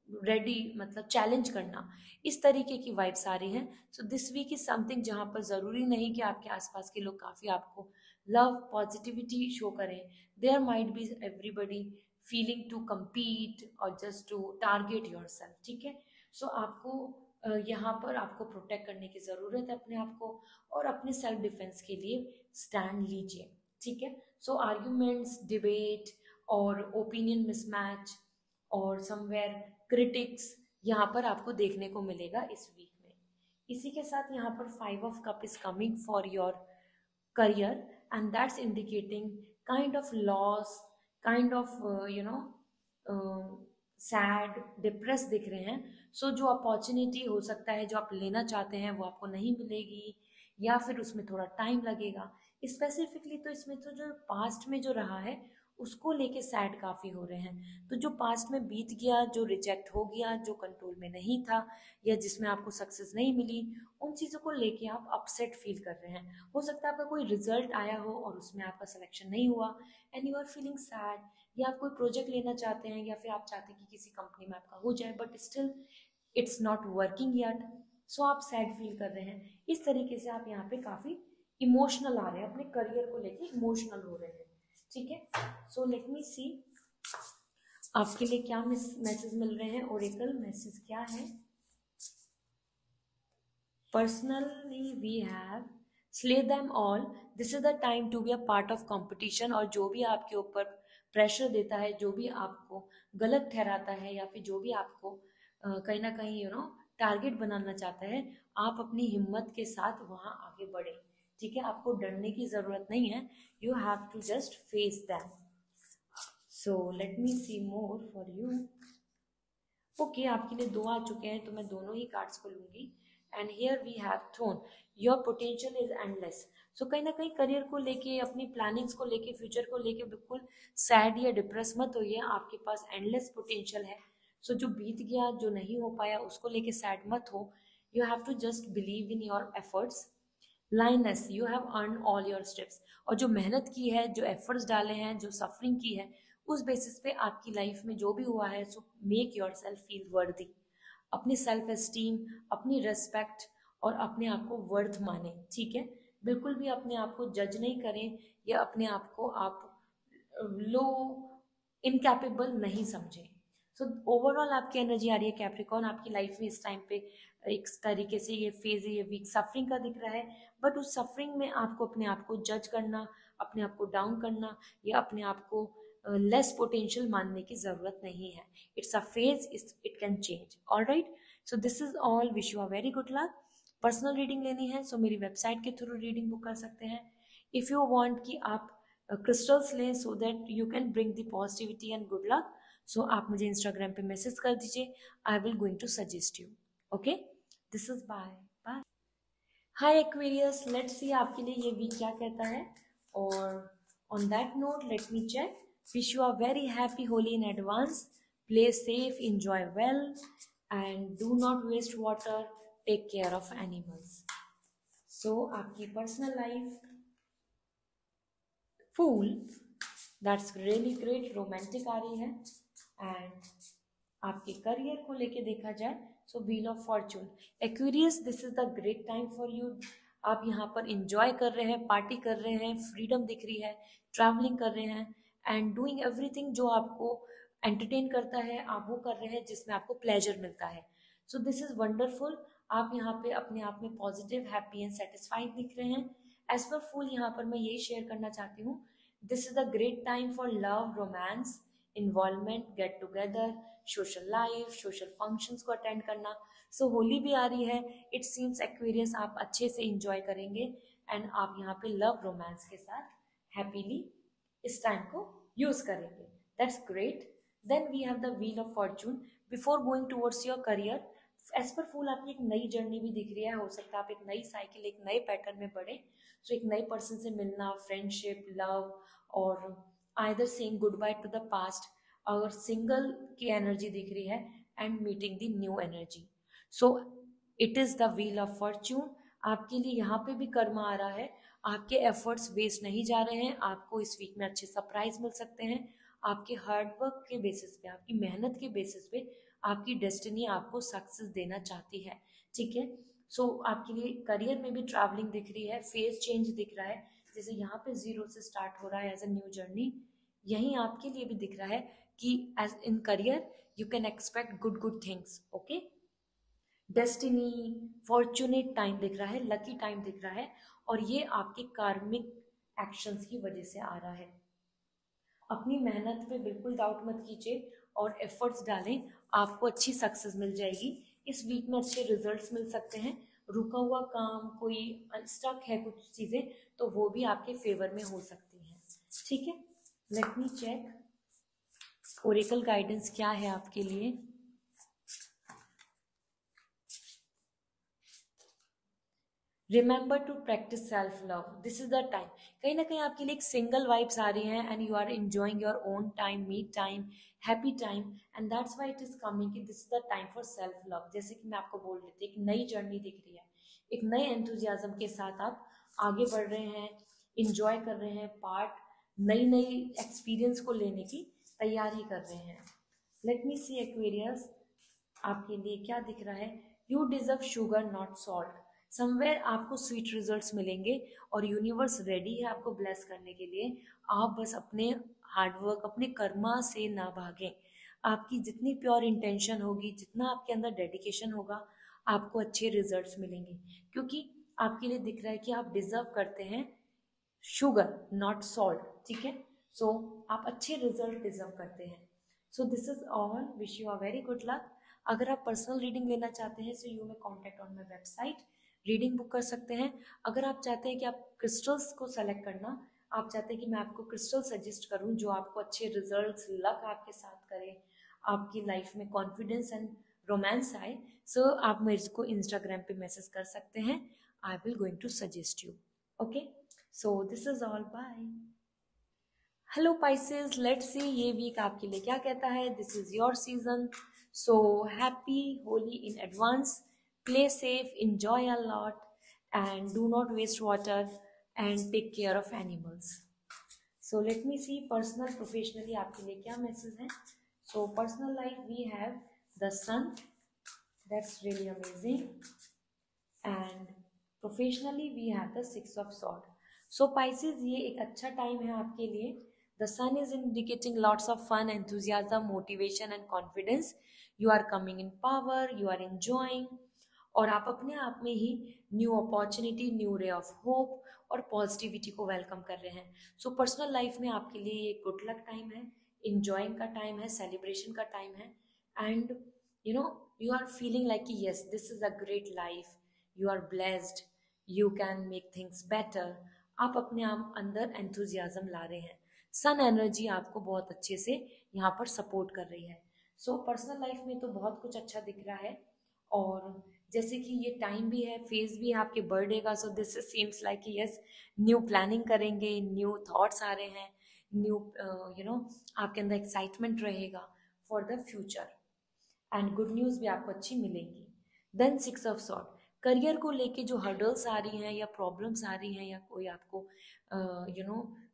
रेडी मतलब चैलेंज करना, इस तरीके की वाइब्स आ रही हैं। So this week is something जहाँ पर ज़रूरी नहीं कि आपके आसपास के लोग काफ़ी आपको लव, पॉजिटिविटी शो करें। There might be everybody feeling to compete और just to target your self, ठीक है। सो आपको यहाँ पर आपको प्रोटेक्ट करने की ज़रूरत है अपने आप को, और अपने सेल्फ डिफेंस के लिए स्टैंड लीजिए, ठीक है। सो आर्ग्यूमेंट्स, डिबेट और ओपिनियन मिसमैच और समवेयर क्रिटिक्स यहाँ पर आपको देखने को मिलेगा इस वीक में। इसी के साथ यहाँ पर 5 of cup is coming for your career, and that's indicating kind of loss, kind of sad, depress दिख रहे हैं। सो जो अपॉर्चुनिटी हो सकता है जो आप लेना चाहते हैं वो आपको नहीं मिलेगी, या फिर उसमें थोड़ा टाइम लगेगा। स्पेसिफिकली तो इसमें तो जो पास्ट में जो रहा है उसको लेके सैड काफ़ी हो रहे हैं। तो जो पास्ट में बीत गया, जो रिजेक्ट हो गया, जो कंट्रोल में नहीं था या जिसमें आपको सक्सेस नहीं मिली, उन चीज़ों को लेके आप अपसेट फील कर रहे हैं। हो सकता है आपका कोई रिजल्ट आया हो और उसमें आपका सिलेक्शन नहीं हुआ and you are feeling sad, या आप कोई प्रोजेक्ट लेना चाहते हैं या फिर आप चाहते हैं कि किसी कंपनी में आपका हो जाए but still it's not working yet, so आप सैड फील कर रहे हैं। इस तरीके से आप यहाँ पे काफ़ी इमोशनल आ रहे हैं, अपने करियर को लेके इमोशनल हो रहे हैं। ठीक है, सो लेट मी सी आपके लिए क्या मैसेज मिल रहे हैं। ओरेकल मैसेज क्या है? Personally we have slay them all, this is the time to be a part of competition. और जो भी आपके ऊपर प्रेशर देता है, जो भी आपको गलत ठहराता है या फिर जो भी आपको कहीं ना कहीं टारगेट बनाना चाहता है, आप अपनी हिम्मत के साथ वहां आगे बढ़े। ठीक है, आपको डरने की जरूरत नहीं है, you have to just face them. So let me see more for you. Okay, आपके लिए दो आ चुके हैं तो मैं दोनों ही कार्ड्स को लूंगी। And here we have thrown your potential is endless. So कहीं ना कहीं करियर को लेके, अपनी प्लानिंग्स को लेके, फ्यूचर को लेके बिल्कुल सैड या डिप्रेस मत होइए, आपके पास एंडलेस पोटेंशियल है। सो जो बीत गया, जो नहीं हो पाया, उसको लेके सैड मत हो। You have to just believe in your efforts. लाइनस, you have earn all your steps. और जो मेहनत की है, जो एफर्ट्स डाले हैं, जो सफरिंग की है, उस बेसिस पे आपकी लाइफ में जो भी हुआ है, so make your self feel वर्दी। अपनी सेल्फ एस्टीम, अपनी रेस्पेक्ट और अपने आप को वर्थ माने। ठीक है, बिल्कुल भी अपने आप को जज नहीं करें या अपने आप को आप लो, इनकैपेबल नहीं समझें। सो ओवरऑल आपकी एनर्जी आ रही है कैप्रिकॉर्न, आपकी लाइफ में इस टाइम पे एक तरीके से ये फेज, ये वीक सफरिंग का दिख रहा है। बट उस सफरिंग में आपको अपने आप को जज करना, अपने आप को डाउन करना या अपने आप को लेस पोटेंशियल मानने की जरूरत नहीं है। It's a phase, it can change. Alright, so this is all, wish you a very good luck. Personal reading लेनी है सो मेरी वेबसाइट के थ्रू रीडिंग बुक कर सकते हैं। इफ यू वांट कि आप क्रिस्टल्स लें so that you can bring the positivity and good luck, so आप मुझे इंस्टाग्राम पे मैसेज कर दीजिए, I will going to suggest you. Okay, this is bye bye. Hi Aquarius, let's see आपके लिए ये वीक क्या कहता है। और on that note let me check, wish you are very happy Holi in advance, play safe, enjoy well and do not waste water, take care of animals। so आपकी personal life fool, that's really great, romantic आ रही है। And आपके career को लेके देखा जाए so wheel of fortune, Aquarius this is the great time for you. आप यहाँ पर इंजॉय कर रहे हैं, पार्टी कर रहे हैं, फ्रीडम दिख रही है, ट्रैवलिंग कर रहे हैं एंड डूइंग एवरीथिंग जो आपको एंटरटेन करता है, आप वो कर रहे हैं जिसमें आपको प्लेजर मिलता है। So this is wonderful. आप यहाँ पे अपने आप में पॉजिटिव, हैप्पी एंड सेटिस्फाइड दिख रहे हैं। एज पर फूल यहाँ पर मैं यही शेयर करना चाहती हूँ, this is the great time for love, romance, involvement, get together, social life, social functions को अटेंड करना। सो होली भी आ रही है, इट सीम्स एक्वेरियस आप अच्छे से इंजॉय करेंगे एंड आप यहाँ पे लव रोमांस के साथ हैप्पीली इस टाइम को यूज करेंगे। That's great. Then we have the wheel of fortune. Before going towards your career, as per fool आपकी एक नई जर्नी भी दिख रही है। हो सकता है आप एक नई साइकिल, एक नए पैटर्न में बढ़े। सो एक नए पर्सन से मिलना, फ्रेंडशिप, लव, और either saying good bye to the past, अगर सिंगल की एनर्जी दिख रही है, and meeting the new energy. So it is the wheel of Fortune. आपके लिए यहाँ पे भी कर्म आ रहा है, आपके एफर्ट्स वेस्ट नहीं जा रहे हैं, आपको इस वीक में अच्छे सरप्राइज मिल सकते हैं। आपके हार्डवर्क के बेसिस पे, आपकी मेहनत के बेसिस पे आपकी डेस्टिनी आपको सक्सेस देना चाहती है। ठीक है, सो आपके लिए करियर में भी ट्रैवलिंग दिख रही है, फेज चेंज दिख रहा है, जैसे यहाँ पे जीरो से स्टार्ट हो रहा है एज अ न्यू जर्नी, यहीं आपके लिए भी दिख रहा है कि age in career you can expect good good things. Okay, destiny, fortunate time दिख रहा है, लकी टाइम दिख रहा है, और ये आपके कार्मिक एक्शंस की वजह से आ रहा है। अपनी मेहनत पे बिल्कुल डाउट मत कीजिए और एफर्ट्स डालें, आपको अच्छी सक्सेस मिल जाएगी। इस वीक में अच्छे रिजल्ट्स मिल सकते हैं। रुका हुआ काम, कोई स्टक है कुछ चीज़ें, तो वो भी आपके फेवर में हो सकती हैं। ठीक है, let me check oracle guidance क्या है आपके लिए। Remember to practise self love, this is the time. कहीं ना कहीं आपके लिए एक सिंगल वाइब्स आ रही हैं and you are enjoying your own time, me time, happy time, and that's why it is coming कि this is the time for self love. जैसे कि मैं आपको बोल रही थी, एक नई जर्नी दिख रही है, एक नए एंथुजियाज्म के साथ आप आगे बढ़ रहे हैं, इंजॉय कर रहे हैं, पार्ट नई नई एक्सपीरियंस को लेने की तैयारी कर रहे हैं। लेट मी सी एक्वेरियस, आपके लिए क्या दिख रहा है? You deserve sugar not salt. Somewhere आपको स्वीट रिजल्ट्स मिलेंगे और यूनिवर्स रेडी है आपको ब्लेस करने के लिए। आप बस अपने हार्डवर्क, अपने कर्मा से ना भागें। आपकी जितनी प्योर इंटेंशन होगी, जितना आपके अंदर डेडिकेशन होगा, आपको अच्छे रिजल्ट्स मिलेंगे। क्योंकि आपके लिए दिख रहा है कि आप डिजर्व करते हैं शुगर नॉट सॉल्ट, ठीक है। सो आप अच्छे रिजल्ट डिजर्व करते हैं। So this is all, wish you a very good luck. अगर आप पर्सनल रीडिंग लेना चाहते हैं so you may contact on my website, reading book कर सकते हैं। अगर आप चाहते हैं कि आप क्रिस्टल्स को सेलेक्ट करना, आप चाहते हैं कि मैं आपको क्रिस्टल सजेस्ट करूं जो आपको अच्छे रिजल्ट्स, लक आपके साथ करे, आपकी लाइफ में कॉन्फिडेंस एंड रोमांस आए, सो आप मेरे को इंस्टाग्राम पे मैसेज कर सकते हैं। I will going to suggest you. Okay, so this is all, bye. Hello Pisces, let's see ये वीक आपके लिए क्या कहता है। This is your season, so happy Holi in advance. Play safe, enjoy a lot, and do not waste water, and take care of animals. So let me see personal, professionally आपके लिए क्या message है। So personal life we have the sun, that's really amazing, and professionally we have the six of sword. So Pisces, ये एक अच्छा time है आपके लिए। The sun is indicating lots of fun, enthusiasm, motivation and confidence. You are coming in power, you are enjoying, और आप अपने आप में ही new opportunity, new ray of hope और पॉजिटिविटी को वेलकम कर रहे हैं। सो पर्सनल लाइफ में आपके लिए ये गुड लक टाइम है, इंजॉइंग का टाइम है, सेलिब्रेशन का टाइम है, and you know you are feeling like कि yes this is a great life, you are blessed, you can make things better. आप अपने आप अंदर एंथुजियाज्म ला रहे हैं। सन एनर्जी आपको बहुत अच्छे से यहाँ पर सपोर्ट कर रही है। सो पर्सनल लाइफ में तो बहुत कुछ अच्छा दिख रहा है, और जैसे कि ये टाइम भी है, फेज भी है आपके बर्थडे का, so this seems like yes new planning करेंगे, न्यू थॉट्स आ रहे हैं, न्यू आपके अंदर एक्साइटमेंट रहेगा for the future, and good news भी आपको अच्छी मिलेंगी। Then six of sword, career को लेके जो हर्डल्स आ रही हैं या प्रॉब्लम्स आ रही हैं, या कोई आपको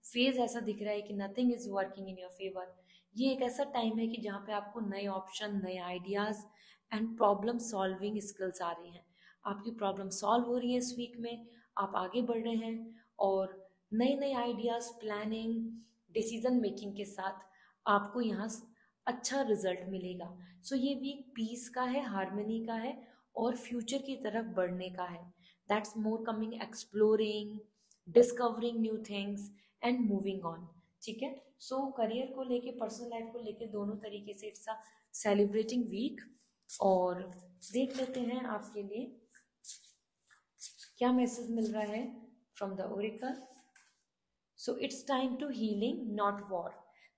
फेज ऐसा दिख रहा है कि nothing is working in your favour, ये एक ऐसा टाइम है कि जहाँ पे आपको नए ऑप्शन, नए ideas and problem solving skills आ रही हैं। आपकी प्रॉब्लम सॉल्व हो रही है इस वीक में, आप आगे बढ़ रहे हैं, और नए नए आइडियाज, प्लानिंग, डिसीजन मेकिंग के साथ आपको यहाँ अच्छा रिजल्ट मिलेगा। सो ये वीक पीस का है, हार्मनी का है, और फ्यूचर की तरफ बढ़ने का है। That's more coming exploring, discovering new things and moving on, ठीक है। सो करियर को लेके, पर्सनल लाइफ को लेके, दोनों तरीके से इट्स अ सेलिब्रेटिंग वीक। और देख लेते हैं आपके लिए क्या मैसेज मिल रहा है from the oracle. So it's time to healing not war.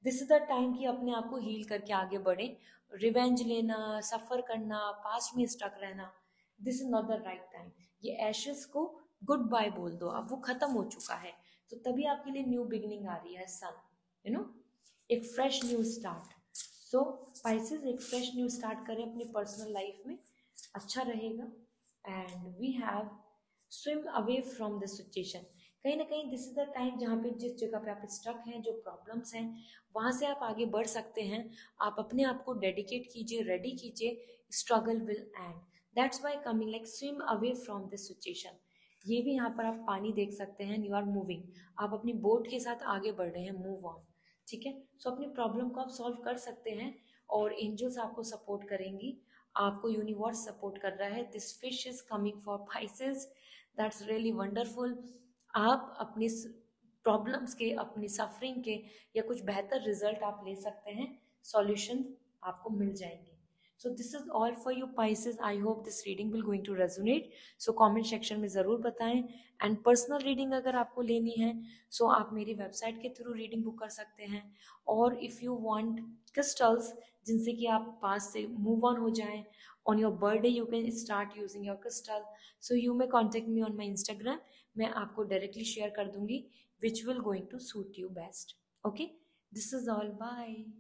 This is the time कि अपने आप को हील करके आगे बढ़े। रिवेंज लेना, सफर करना, पास्ट में स्टक रहना, this is not the right time. ये एशेस को गुड बाय बोल दो, अब वो खत्म हो चुका है, तो तभी आपके लिए न्यू बिगिनिंग आ रही है। सन, एक fresh new start. So Pisces, एक फ्रेश न्यू स्टार्ट करें अपनी पर्सनल लाइफ में, अच्छा रहेगा। And we have swim away from this situation. कहीं ना कहीं दिस इज द टाइम जहाँ पे, जिस जगह पे आप स्टक हैं, जो प्रॉब्लम्स हैं, वहाँ से आप आगे बढ़ सकते हैं। आप अपने आप को डेडिकेट कीजिए, रेडी कीजिए, struggle will and. That's Y coming like swim away from this situation. ये भी यहाँ पर आप पानी देख सकते हैं, यू आर मूविंग, आप अपनी बोट के साथ आगे बढ़ रहे हैं, मूव ऑन, ठीक है। सो अपनी प्रॉब्लम को आप सॉल्व कर सकते हैं, और एंजल्स आपको सपोर्ट करेंगी, आपको यूनिवर्स सपोर्ट कर रहा है। This fish is coming for Pisces, that's really wonderful. आप अपनी प्रॉब्लम्स के, अपनी सफरिंग के, या कुछ बेहतर रिजल्ट आप ले सकते हैं, सॉल्यूशन आपको मिल जाएंगे। So this is all for you Pisces. I hope this reading will going to resonate. So comment section में ज़रूर बताएं. एंड पर्सनल रीडिंग अगर आपको लेनी है सो आप मेरी वेबसाइट के थ्रू रीडिंग बुक कर सकते हैं. और इफ़ यू वांट क्रिस्टल्स जिनसे कि आप पास से मूव ऑन हो जाएं on your birthday you can start using your crystal, so you may contact me on my Instagram. मैं आपको डायरेक्टली शेयर कर दूंगी which will going to suit you best. Okay, this is all. Bye.